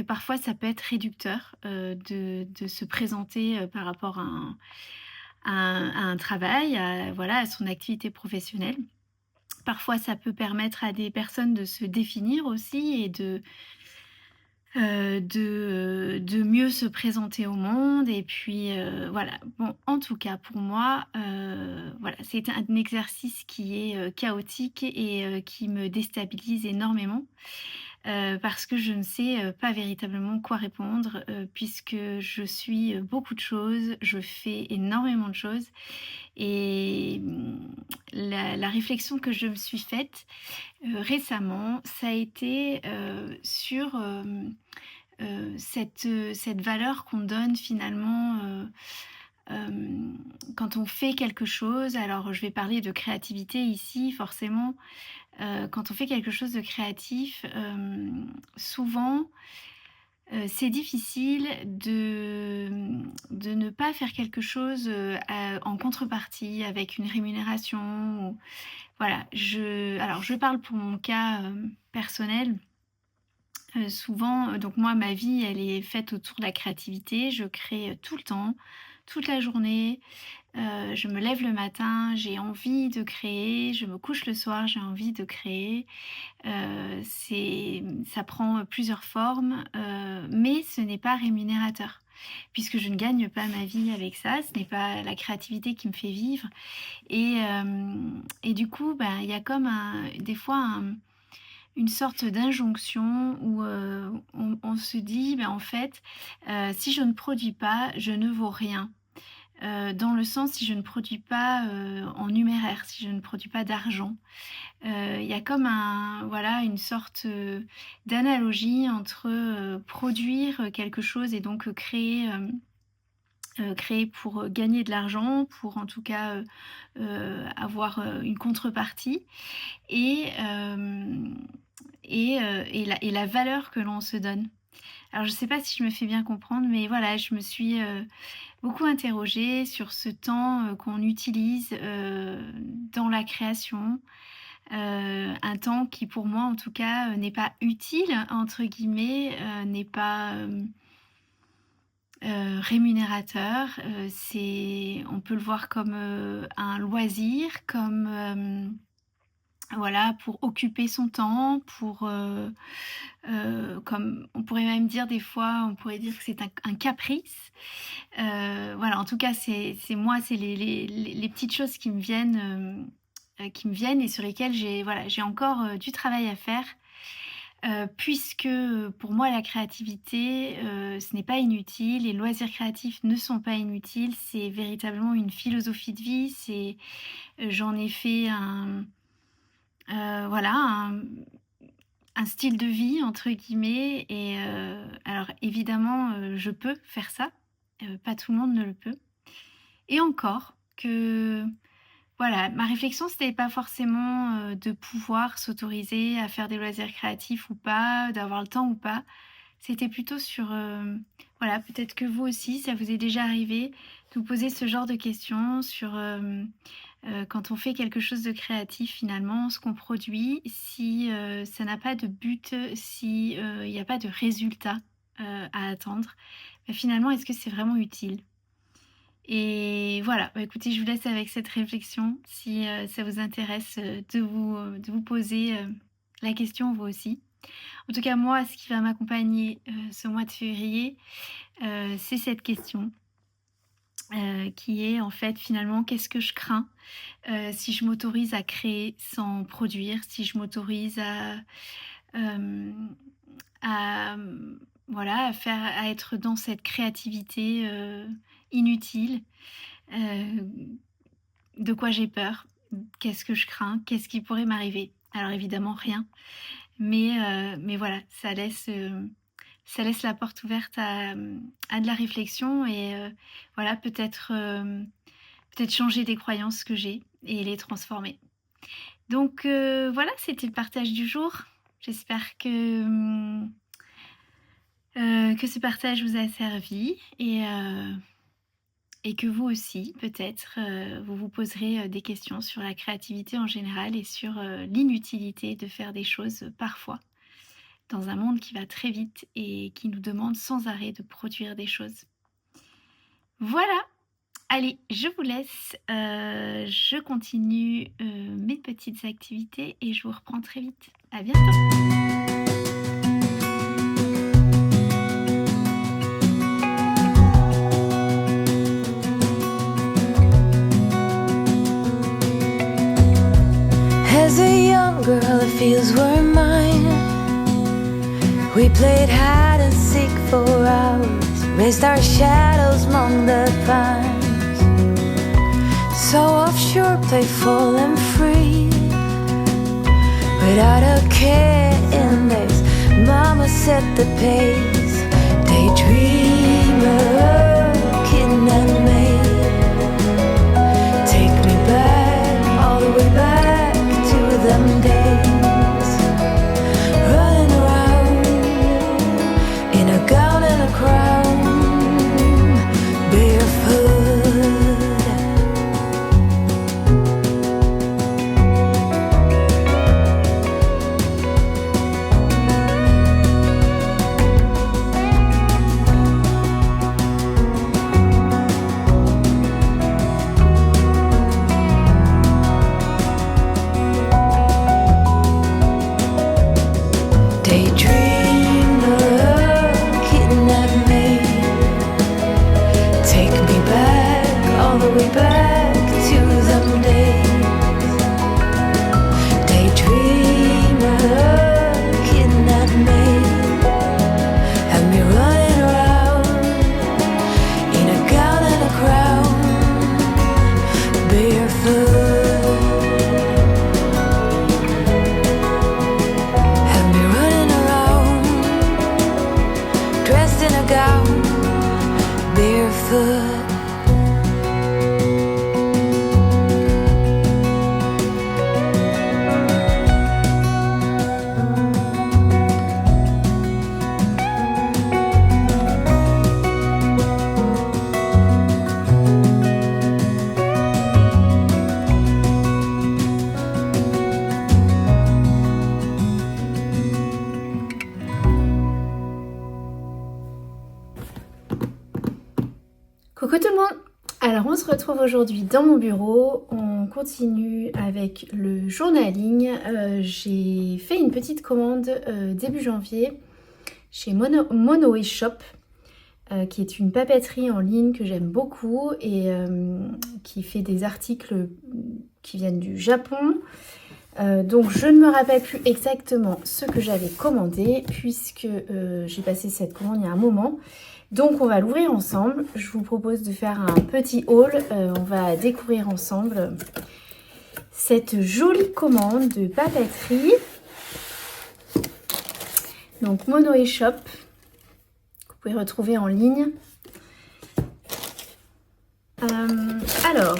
parfois ça peut être réducteur de se présenter par rapport à un travail, voilà, à son activité professionnelle. Parfois, ça peut permettre à des personnes de se définir aussi et de mieux se présenter au monde. Et puis, voilà. Bon, en tout cas, pour moi, voilà, c'est un exercice qui est chaotique et qui me déstabilise énormément. Parce que je ne sais pas véritablement quoi répondre, puisque je suis beaucoup de choses, je fais énormément de choses. Et la réflexion que je me suis faite récemment, ça a été sur cette valeur qu'on donne finalement quand on fait quelque chose. Alors je vais parler de créativité ici, forcément. Quand on fait quelque chose de créatif, souvent c'est difficile de ne pas faire quelque chose en contrepartie, avec une rémunération. Voilà, alors je parle pour mon cas personnel. Souvent, donc moi, ma vie, elle est faite autour de la créativité. Je crée tout le temps, toute la journée. Je me lève le matin, j'ai envie de créer. Je me couche le soir, j'ai envie de créer. Ça prend plusieurs formes, mais ce n'est pas rémunérateur, puisque je ne gagne pas ma vie avec ça. Ce n'est pas la créativité qui me fait vivre. Et du coup, ben, il y a comme des fois une sorte d'injonction où on se dit, ben, en fait, si je ne produis pas, je ne vaux rien. Dans le sens, si je ne produis pas en numéraire, si je ne produis pas d'argent. Il y a comme voilà, une sorte d'analogie entre produire quelque chose et donc créer pour gagner de l'argent, pour en tout cas avoir une contrepartie, et, et la valeur que l'on se donne. Alors je ne sais pas si je me fais bien comprendre, mais voilà, je me suis beaucoup interrogée sur ce temps qu'on utilise dans la création. Un temps qui, pour moi en tout cas, n'est pas utile, entre guillemets, n'est pas rémunérateur. On peut le voir comme un loisir, comme voilà, pour occuper son temps, comme on pourrait même dire des fois, on pourrait dire que c'est un caprice. Voilà, en tout cas, c'est moi, c'est les petites choses qui me viennent et sur lesquelles j'ai encore du travail à faire. Puisque pour moi la créativité, ce n'est pas inutile, les loisirs créatifs ne sont pas inutiles, c'est véritablement une philosophie de vie. J'en ai fait voilà, un style de vie entre guillemets. Et alors évidemment, je peux faire ça, pas tout le monde ne le peut. Et encore que voilà, ma réflexion, c'était pas forcément de pouvoir s'autoriser à faire des loisirs créatifs ou pas, d'avoir le temps ou pas. C'était plutôt sur, voilà, peut-être que vous aussi, ça vous est déjà arrivé de vous poser ce genre de questions sur quand on fait quelque chose de créatif, finalement, ce qu'on produit, si ça n'a pas de but, si il n'y a pas de résultat à attendre, ben finalement, est-ce que c'est vraiment utile? Et voilà, bah, écoutez, je vous laisse avec cette réflexion. Si ça vous intéresse de vous poser la question vous aussi. En tout cas, moi, ce qui va m'accompagner ce mois de février, c'est cette question. Qui est en fait finalement qu'est-ce que je crains si je m'autorise à créer sans produire, si je m'autorise euh, à, voilà, à être dans cette créativité inutile, de quoi j'ai peur, qu'est-ce que je crains, qu'est-ce qui pourrait m'arriver. Alors évidemment rien, mais voilà, ça laisse la porte ouverte à de la réflexion et voilà, peut-être changer des croyances que j'ai et les transformer. Donc voilà, c'était le partage du jour. J'espère que ce partage vous a servi et que vous aussi, peut-être, vous vous poserez des questions sur la créativité en général et sur l'inutilité de faire des choses parfois dans un monde qui va très vite et qui nous demande sans arrêt de produire des choses. Voilà, allez, je vous laisse, je continue mes petites activités et je vous reprends très vite. À bientôt. As a young girl, the fields were mine. We played hide and seek for hours, raised our shadows among the pines. So offshore, playful and free, without a care in days. Mama set the pace, daydreamer, kidnapped me. Take me back, all the way back to them days, running around in a gown and a crown, barefoot. Coucou tout le monde! Alors on se retrouve aujourd'hui dans mon bureau, on continue avec le journaling. J'ai fait une petite commande début janvier chez Mono Shop, qui est une papeterie en ligne que j'aime beaucoup et qui fait des articles qui viennent du Japon. Donc je ne me rappelle plus exactement ce que j'avais commandé puisque j'ai passé cette commande il y a un moment. Donc on va l'ouvrir ensemble. Je vous propose de faire un petit haul. On va découvrir ensemble cette jolie commande de papeterie. Donc Mono Shop, que vous pouvez retrouver en ligne. Alors,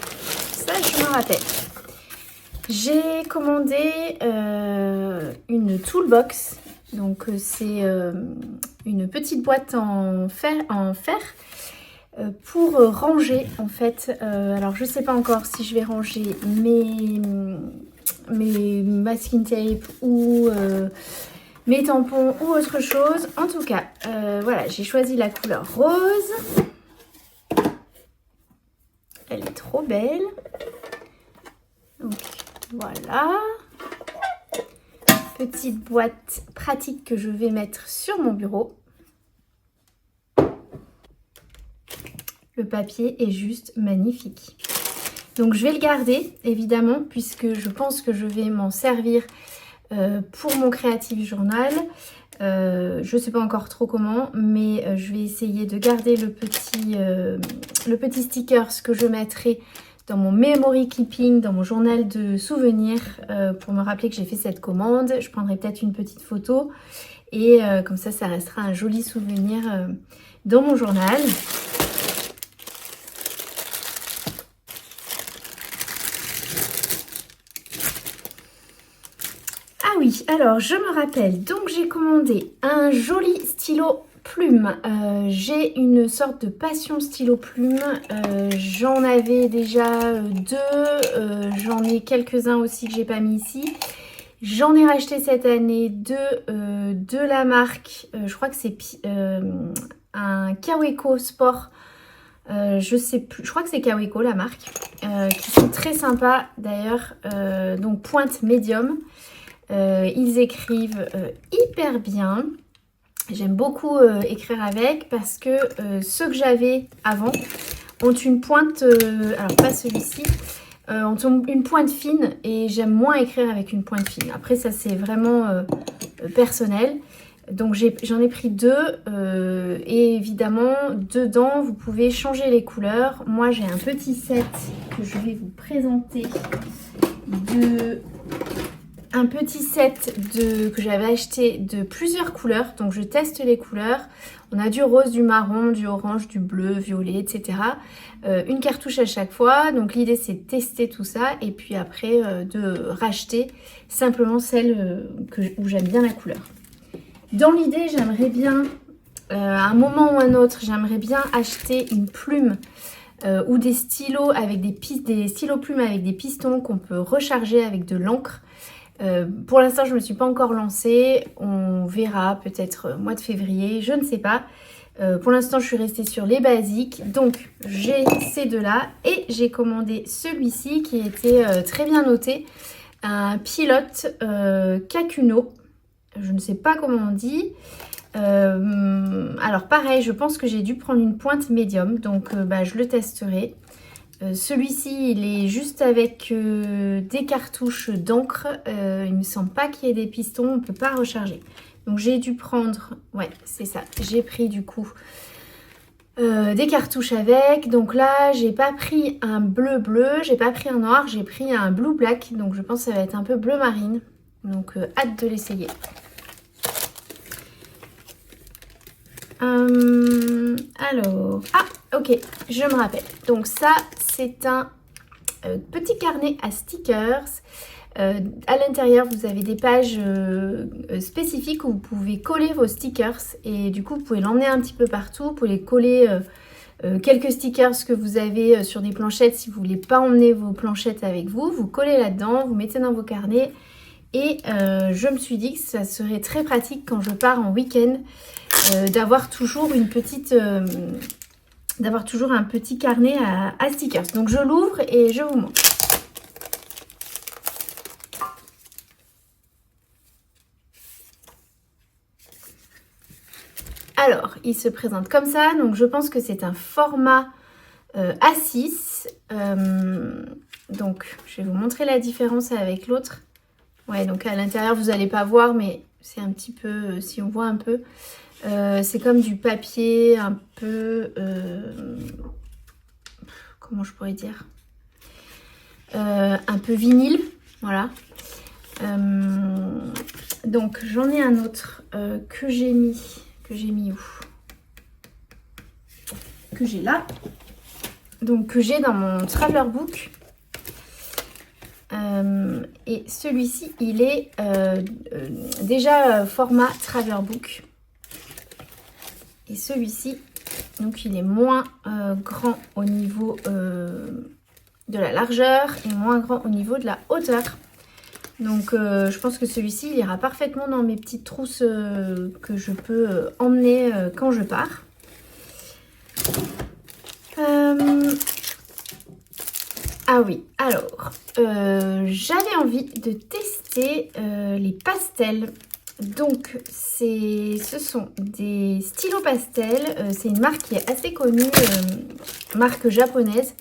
ça je me rappelle. J'ai commandé une toolbox. Donc c'est une petite boîte en fer pour ranger en fait. Alors je sais pas encore si je vais ranger mes masking tape ou mes tampons ou autre chose. En tout cas, voilà, j'ai choisi la couleur rose. trop belle. Donc voilà. Petite boîte pratique que je vais mettre sur mon bureau. Le papier est juste magnifique. Donc je vais le garder évidemment puisque je pense que je vais m'en servir pour mon Creative Journal. Je ne sais pas encore trop comment, mais je vais essayer de garder le petit sticker que je mettrai dans mon memory keeping, dans mon journal de souvenirs pour me rappeler que j'ai fait cette commande. Je prendrai peut-être une petite photo et comme ça restera un joli souvenir dans mon journal. Ah oui, alors je me rappelle, donc j'ai commandé un joli stylo plume. J'ai une sorte de passion stylo plume. J'en avais déjà deux, j'en ai quelques-uns aussi que j'ai pas mis ici. J'en ai racheté cette année de la marque, je crois que c'est un Kaweco Sport. Je sais plus, je crois que c'est Kaweco la marque, qui sont très sympas d'ailleurs, donc pointe médium. Ils écrivent hyper bien. J'aime beaucoup écrire avec parce que ceux que j'avais avant ont une pointe, alors pas celui-ci, ont une pointe fine et j'aime moins écrire avec une pointe fine. Après ça c'est vraiment personnel. Donc j'en ai pris deux et évidemment dedans vous pouvez changer les couleurs. Moi j'ai un petit set que je vais vous présenter que j'avais acheté de plusieurs couleurs, donc je teste les couleurs. On a du rose, du marron, du orange, du bleu, violet, etc. Une cartouche à chaque fois, donc l'idée c'est de tester tout ça et puis après de racheter simplement celle où j'aime bien la couleur. Dans l'idée j'aimerais bien, à un moment ou un autre, j'aimerais bien acheter une plume ou des stylos avec des stylos plumes avec des pistons qu'on peut recharger avec de l'encre. Pour l'instant je ne me suis pas encore lancée, on verra peut-être mois de février, je ne sais pas. Pour l'instant je suis restée sur les basiques, donc j'ai ces deux là et j'ai commandé celui-ci qui était très bien noté, un pilote Kakuno, je ne sais pas comment on dit. Alors pareil, je pense que j'ai dû prendre une pointe médium, donc je le testerai. Celui-ci il est juste avec des cartouches d'encre, il me semble pas qu'il y ait des pistons, on ne peut pas recharger. Donc j'ai dû prendre, ouais c'est ça, j'ai pris du coup des cartouches avec. Donc là j'ai pas pris un bleu, j'ai pas pris un noir, j'ai pris un blue black, donc je pense que ça va être un peu bleu marine. Donc hâte de l'essayer. Alors, ah ok, je me rappelle. Donc ça c'est un petit carnet à stickers. À l'intérieur vous avez des pages spécifiques où vous pouvez coller vos stickers et du coup vous pouvez l'emmener un petit peu partout. Vous pouvez coller quelques stickers que vous avez sur des planchettes si vous ne voulez pas emmener vos planchettes avec vous. Vous collez là-dedans, vous mettez dans vos carnets et je me suis dit que ça serait très pratique quand je pars en week-end d'avoir toujours une petite... d'avoir toujours un petit carnet à stickers. Donc je l'ouvre et je vous montre. Alors, il se présente comme ça. Donc je pense que c'est un format A6. Donc je vais vous montrer la différence avec l'autre. Ouais, donc à l'intérieur vous n'allez pas voir, mais c'est un petit peu, si on voit un peu. C'est comme du papier un peu, comment je pourrais dire, un peu vinyle, voilà. Donc j'en ai un autre que j'ai mis où? Que j'ai là, donc que j'ai dans mon traveler book. Et celui-ci il est déjà format traveler book. Et celui-ci, donc il est moins grand au niveau de la largeur et moins grand au niveau de la hauteur. Donc je pense que celui-ci il ira parfaitement dans mes petites trousses que je peux emmener quand je pars. Ah oui, alors, j'avais envie de tester les pastels. Donc, ce sont des stylos pastels. C'est une marque qui est assez connue, marque japonaise.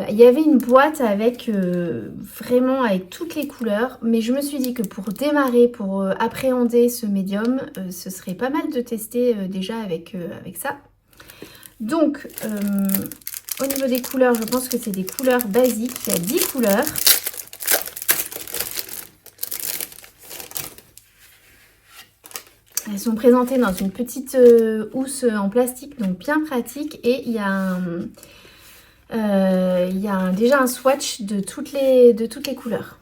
Il y avait une boîte avec vraiment avec toutes les couleurs. Mais je me suis dit que pour démarrer, pour appréhender ce médium, ce serait pas mal de tester déjà avec ça. Donc, au niveau des couleurs, je pense que c'est des couleurs basiques. Il y a 10 couleurs. Elles sont présentées dans une petite housse en plastique, donc bien pratique. Et il y a, déjà un swatch de toutes les couleurs.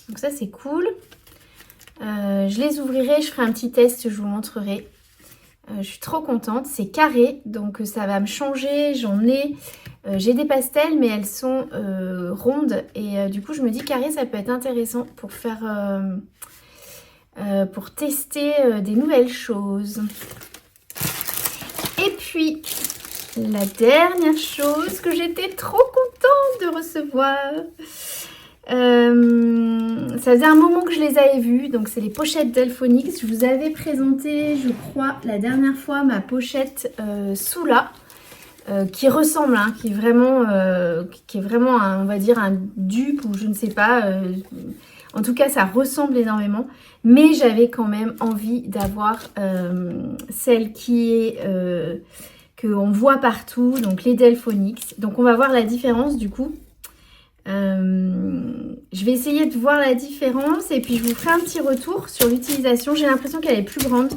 Donc ça, c'est cool. Je les ouvrirai, je ferai un petit test, je vous montrerai. Je suis trop contente. C'est carré, donc ça va me changer. J'ai des pastels, mais elles sont rondes. Et du coup, je me dis carré, ça peut être intéressant pour faire... pour tester des nouvelles choses. Et puis, la dernière chose que j'étais trop contente de recevoir. Ça faisait un moment que je les avais vues. Donc, c'est les pochettes Delphonics. Je vous avais présenté, je crois, la dernière fois, ma pochette Soula. Qui ressemble, hein, qui est vraiment on va dire, un dupe ou je ne sais pas. En tout cas, ça ressemble énormément. Mais j'avais quand même envie d'avoir celle qui est qu'on voit partout, donc les Delphonics. Donc on va voir la différence du coup. Je vais essayer de voir la différence et puis je vous ferai un petit retour sur l'utilisation. J'ai l'impression qu'elle est plus grande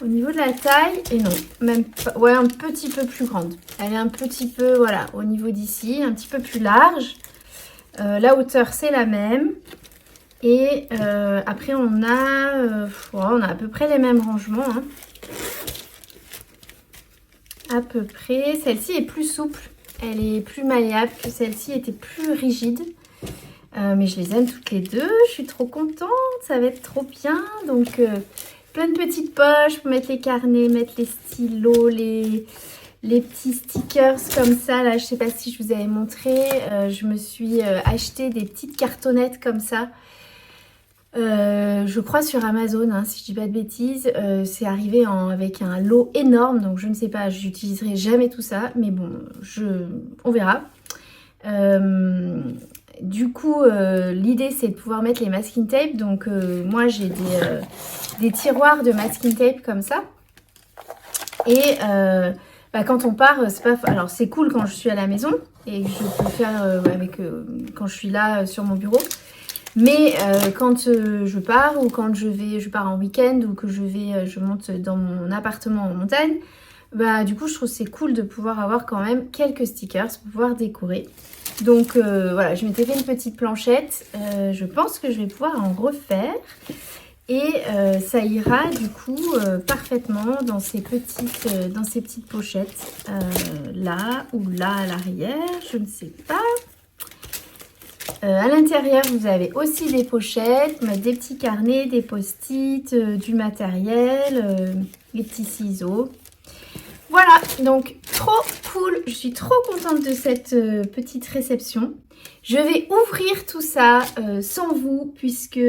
au niveau de la taille. Et non, même pas, ouais, un petit peu plus grande. Elle est un petit peu, voilà, au niveau d'ici, un petit peu plus large. La hauteur, c'est la même. Et après, on a à peu près les mêmes rangements. Hein. À peu près. Celle-ci est plus souple. Elle est plus malléable que celle-ci, était plus rigide. Mais je les aime toutes les deux. Je suis trop contente. Ça va être trop bien. Donc, plein de petites poches pour mettre les carnets, mettre les stylos, les petits stickers comme ça. Là, je ne sais pas si je vous avais montré. Je me suis acheté des petites cartonnettes comme ça. Je crois sur Amazon, hein, si je dis pas de bêtises. C'est arrivé avec un lot énorme, donc je ne sais pas, j'utiliserai jamais tout ça, mais bon, on verra. Du coup, l'idée c'est de pouvoir mettre les masking tape. Donc moi j'ai des tiroirs de masking tape comme ça. Et quand on part, c'est pas. Alors c'est cool quand je suis à la maison et que je peux le faire quand je suis là sur mon bureau. Mais quand je pars ou quand je pars en week-end ou que je monte dans mon appartement en montagne, du coup je trouve c'est cool de pouvoir avoir quand même quelques stickers pour pouvoir décorer. Donc voilà, je m'étais fait une petite planchette. Je pense que je vais pouvoir en refaire. Et ça ira du coup parfaitement dans ces petites pochettes. Là ou là à l'arrière, je ne sais pas. À l'intérieur, vous avez aussi des pochettes, des petits carnets, des post-it, du matériel, les petits ciseaux. Voilà, donc trop cool. Je suis trop contente de cette petite réception. Je vais ouvrir tout ça sans vous puisque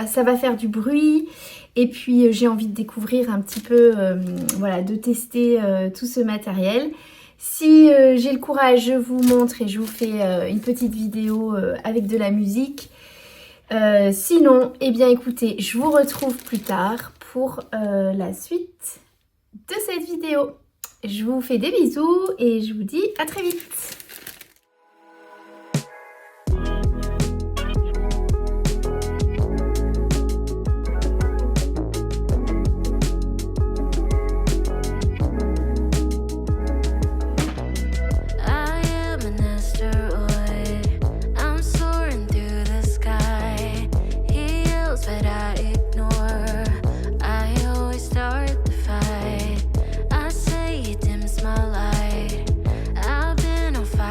ça va faire du bruit. Et puis, j'ai envie de découvrir un petit peu, de tester tout ce matériel. Si j'ai le courage, je vous montre et je vous fais une petite vidéo avec de la musique. Sinon, eh bien écoutez, je vous retrouve plus tard pour la suite de cette vidéo. Je vous fais des bisous et je vous dis à très vite. My light, I've been on fire.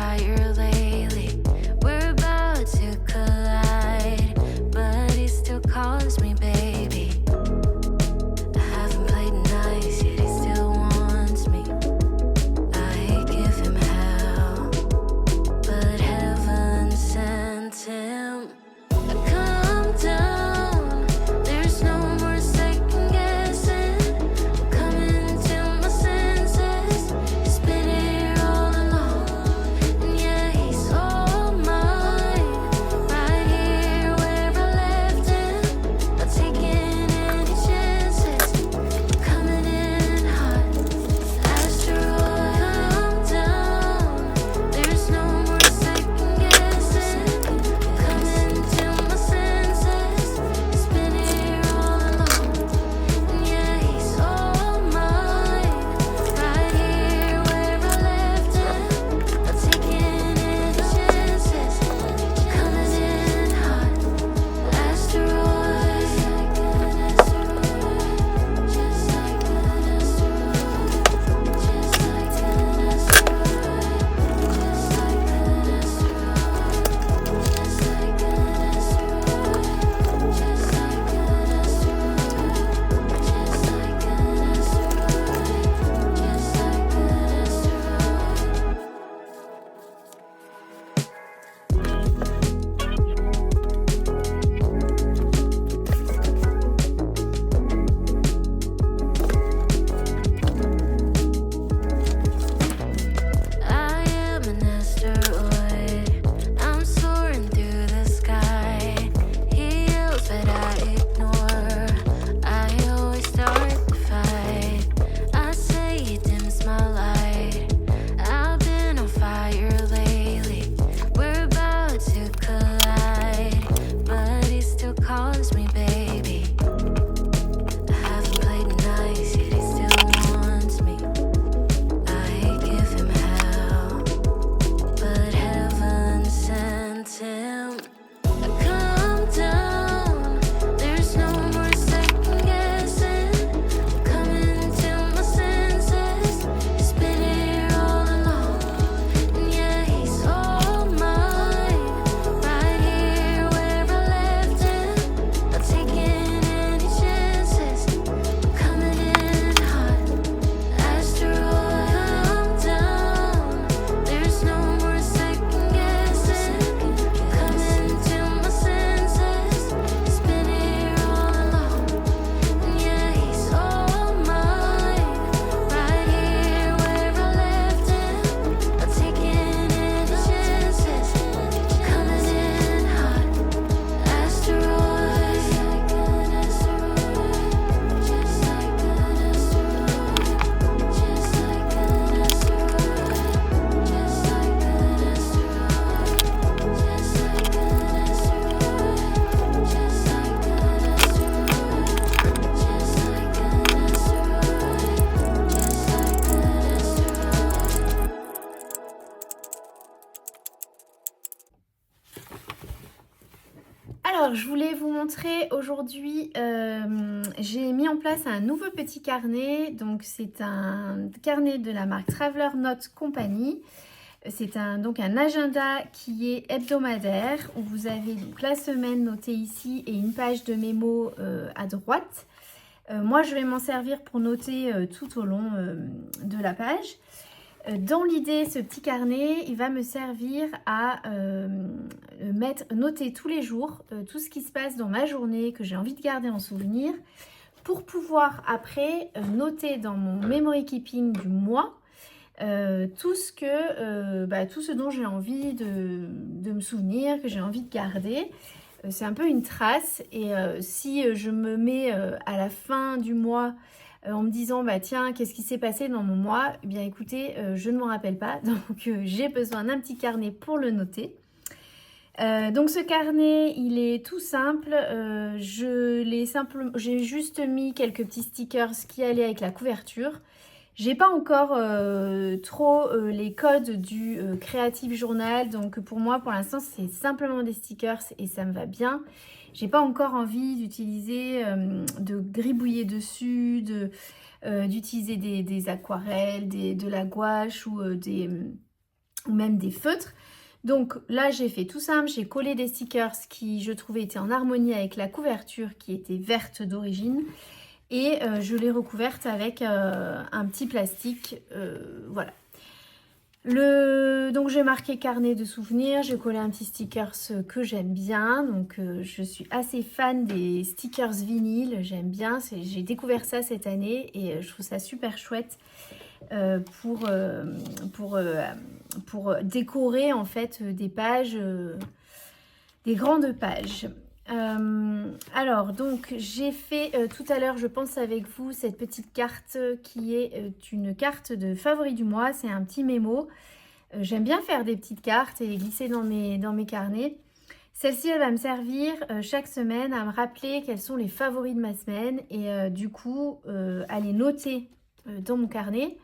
Alors, je voulais vous montrer aujourd'hui, j'ai mis en place un nouveau petit carnet. Donc, c'est un carnet de la marque Traveler Note Company. C'est donc un agenda qui est hebdomadaire où vous avez donc la semaine notée ici et une page de mémo à droite. Moi, je vais m'en servir pour noter tout au long de la page. Dans l'idée, ce petit carnet, il va me servir à noter tous les jours tout ce qui se passe dans ma journée que j'ai envie de garder en souvenir pour pouvoir après noter dans mon memory keeping du mois tout ce dont j'ai envie de me souvenir, que j'ai envie de garder. C'est un peu une trace et si je me mets à la fin du mois en me disant bah tiens qu'est-ce qui s'est passé dans mon mois, eh bien écoutez je ne m'en rappelle pas, donc j'ai besoin d'un petit carnet pour le noter. Donc ce carnet il est tout simple, j'ai juste mis quelques petits stickers qui allaient avec la couverture. J'ai pas encore trop les codes du Creative Journal, donc pour moi pour l'instant c'est simplement des stickers et ça me va bien. J'ai pas encore envie d'utiliser, de gribouiller dessus, d'utiliser des aquarelles, de la gouache ou même des feutres. Donc là j'ai fait tout simple, j'ai collé des stickers qui je trouvais étaient en harmonie avec la couverture qui était verte d'origine. Et je l'ai recouverte avec un petit plastique, voilà. Donc j'ai marqué carnet de souvenirs, j'ai collé un petit stickers que j'aime bien. Donc je suis assez fan des stickers vinyle, j'aime bien. J'ai découvert ça cette année et je trouve ça super chouette pour décorer en fait des pages, des grandes pages. Alors donc j'ai fait tout à l'heure je pense avec vous cette petite carte qui est une carte de favoris du mois, c'est un petit mémo. J'aime bien faire des petites cartes et les glisser dans mes carnets. Celle-ci elle va me servir chaque semaine à me rappeler quels sont les favoris de ma semaine et du coup à les noter dans mon carnet.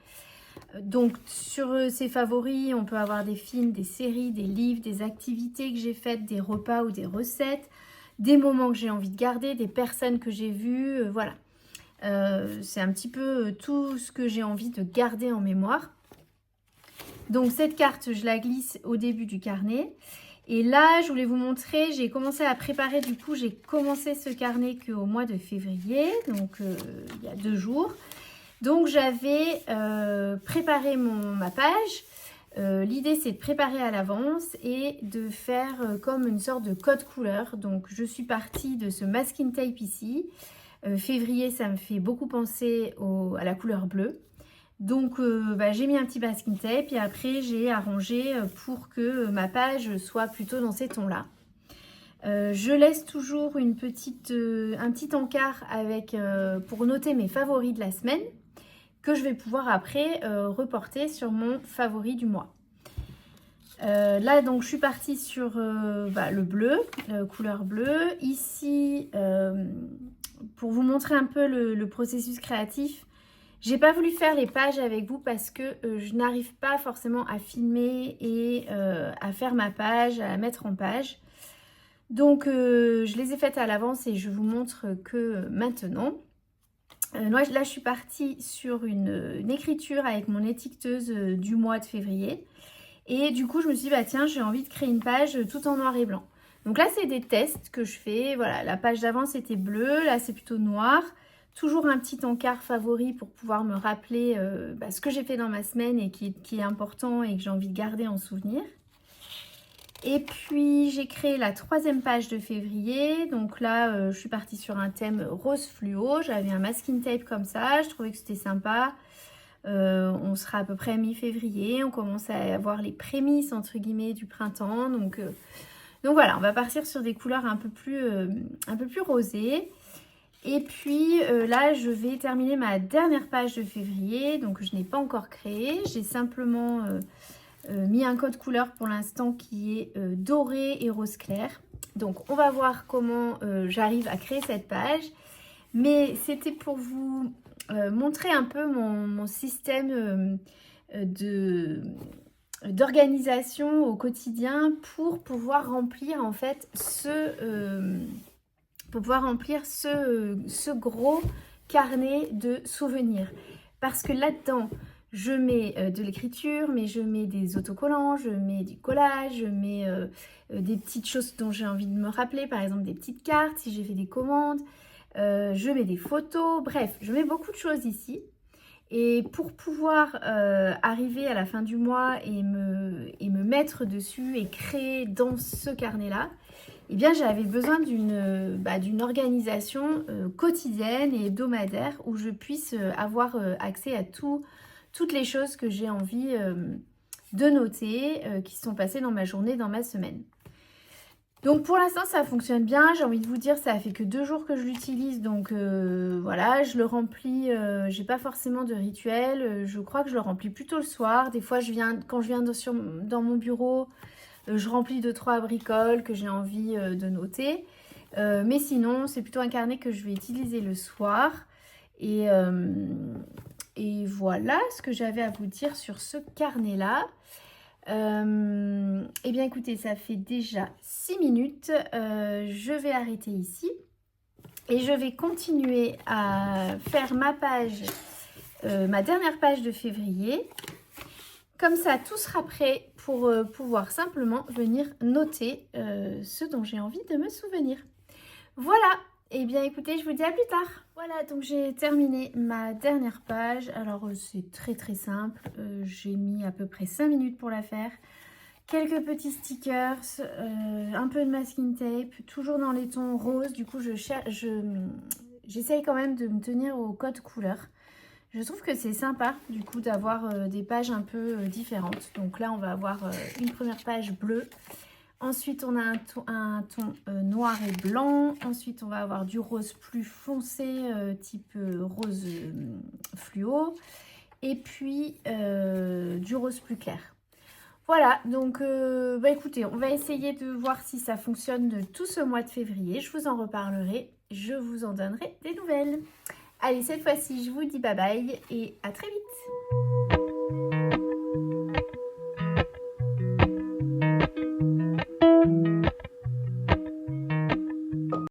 Donc sur ces favoris on peut avoir des films, des séries, des livres, des activités que j'ai faites, des repas ou des recettes, des moments que j'ai envie de garder, des personnes que j'ai vues, voilà. C'est un petit peu tout ce que j'ai envie de garder en mémoire. Donc cette carte, je la glisse au début du carnet. Et là, je voulais vous montrer, j'ai commencé à préparer, du coup, j'ai commencé ce carnet qu'au mois de février, donc il y a 2 jours. Donc j'avais préparé ma page. L'idée c'est de préparer à l'avance et de faire comme une sorte de code couleur. Donc je suis partie de ce masking tape ici. Février ça me fait beaucoup penser à la couleur bleue. Donc j'ai mis un petit masking tape et après j'ai arrangé pour que ma page soit plutôt dans ces tons là. Je laisse toujours un petit encart pour noter mes favoris de la semaine, que je vais pouvoir après reporter sur mon favori du mois. Là donc je suis partie sur le bleu, couleur bleue. Ici pour vous montrer un peu le processus créatif, j'ai pas voulu faire les pages avec vous parce que je n'arrive pas forcément à filmer et à faire ma page, à la mettre en page. Donc je les ai faites à l'avance et je vous montre que maintenant. Là je suis partie sur une écriture avec mon étiqueteuse du mois de février. Et du coup je me suis dit bah tiens j'ai envie de créer une page tout en noir et blanc. Donc là c'est des tests que je fais. Voilà, la page d'avant c'était bleu, là c'est plutôt noir. Toujours un petit encart favori pour pouvoir me rappeler ce que j'ai fait dans ma semaine et qui est important et que j'ai envie de garder en souvenir. Et puis j'ai créé la 3e page de février. Donc là je suis partie sur un thème rose fluo. J'avais un masking tape comme ça, je trouvais que c'était sympa. On sera à peu près mi-février, on commence à avoir les prémices entre guillemets du printemps. Donc voilà, on va partir sur des couleurs un peu plus rosées. Et puis là je vais terminer ma dernière page de février. Donc je n'ai pas encore créé, j'ai simplement mis un code couleur pour l'instant qui est doré et rose clair. Donc on va voir comment j'arrive à créer cette page. Mais c'était pour vous montrer un peu mon système d'organisation au quotidien pour pouvoir remplir en fait ce gros carnet de souvenirs. Parce que là-dedans, je mets de l'écriture, mais je mets des autocollants, je mets du collage, je mets des petites choses dont j'ai envie de me rappeler, par exemple des petites cartes si j'ai fait des commandes, je mets des photos, bref, je mets beaucoup de choses ici. Et pour pouvoir arriver à la fin du mois et me mettre dessus et créer dans ce carnet-là, eh bien j'avais besoin d'une organisation quotidienne et hebdomadaire où je puisse avoir accès à toutes les choses que j'ai envie de noter, qui se sont passées dans ma journée, dans ma semaine. Donc pour l'instant ça fonctionne bien, j'ai envie de vous dire ça fait que 2 jours que je l'utilise, donc voilà, je le remplis, j'ai pas forcément de rituel, je crois que je le remplis plutôt le soir. Des fois quand je viens dans mon bureau, je remplis 2-3 bricoles que j'ai envie de noter, mais sinon c'est plutôt un carnet que je vais utiliser le soir. Et voilà ce que j'avais à vous dire sur ce carnet là. Eh bien écoutez, ça fait déjà 6 minutes, je vais arrêter ici et je vais continuer à faire ma dernière page de février. Comme ça, tout sera prêt pour pouvoir simplement venir noter ce dont j'ai envie de me souvenir. Voilà, eh bien écoutez, je vous dis à plus tard. Voilà, donc j'ai terminé ma dernière page. Alors c'est très très simple, j'ai mis à peu près 5 minutes pour la faire. Quelques petits stickers, un peu de masking tape, toujours dans les tons roses. Du coup, j'essaye quand même de me tenir au code couleur. Je trouve que c'est sympa du coup d'avoir des pages un peu différentes. Donc là, on va avoir une première page bleue. Ensuite, on a un ton noir et blanc. Ensuite, on va avoir du rose plus foncé, type rose fluo. Et puis, du rose plus clair. Voilà, donc écoutez, on va essayer de voir si ça fonctionne tout ce mois de février. Je vous en reparlerai, je vous en donnerai des nouvelles. Allez, cette fois-ci, je vous dis bye bye et à très vite.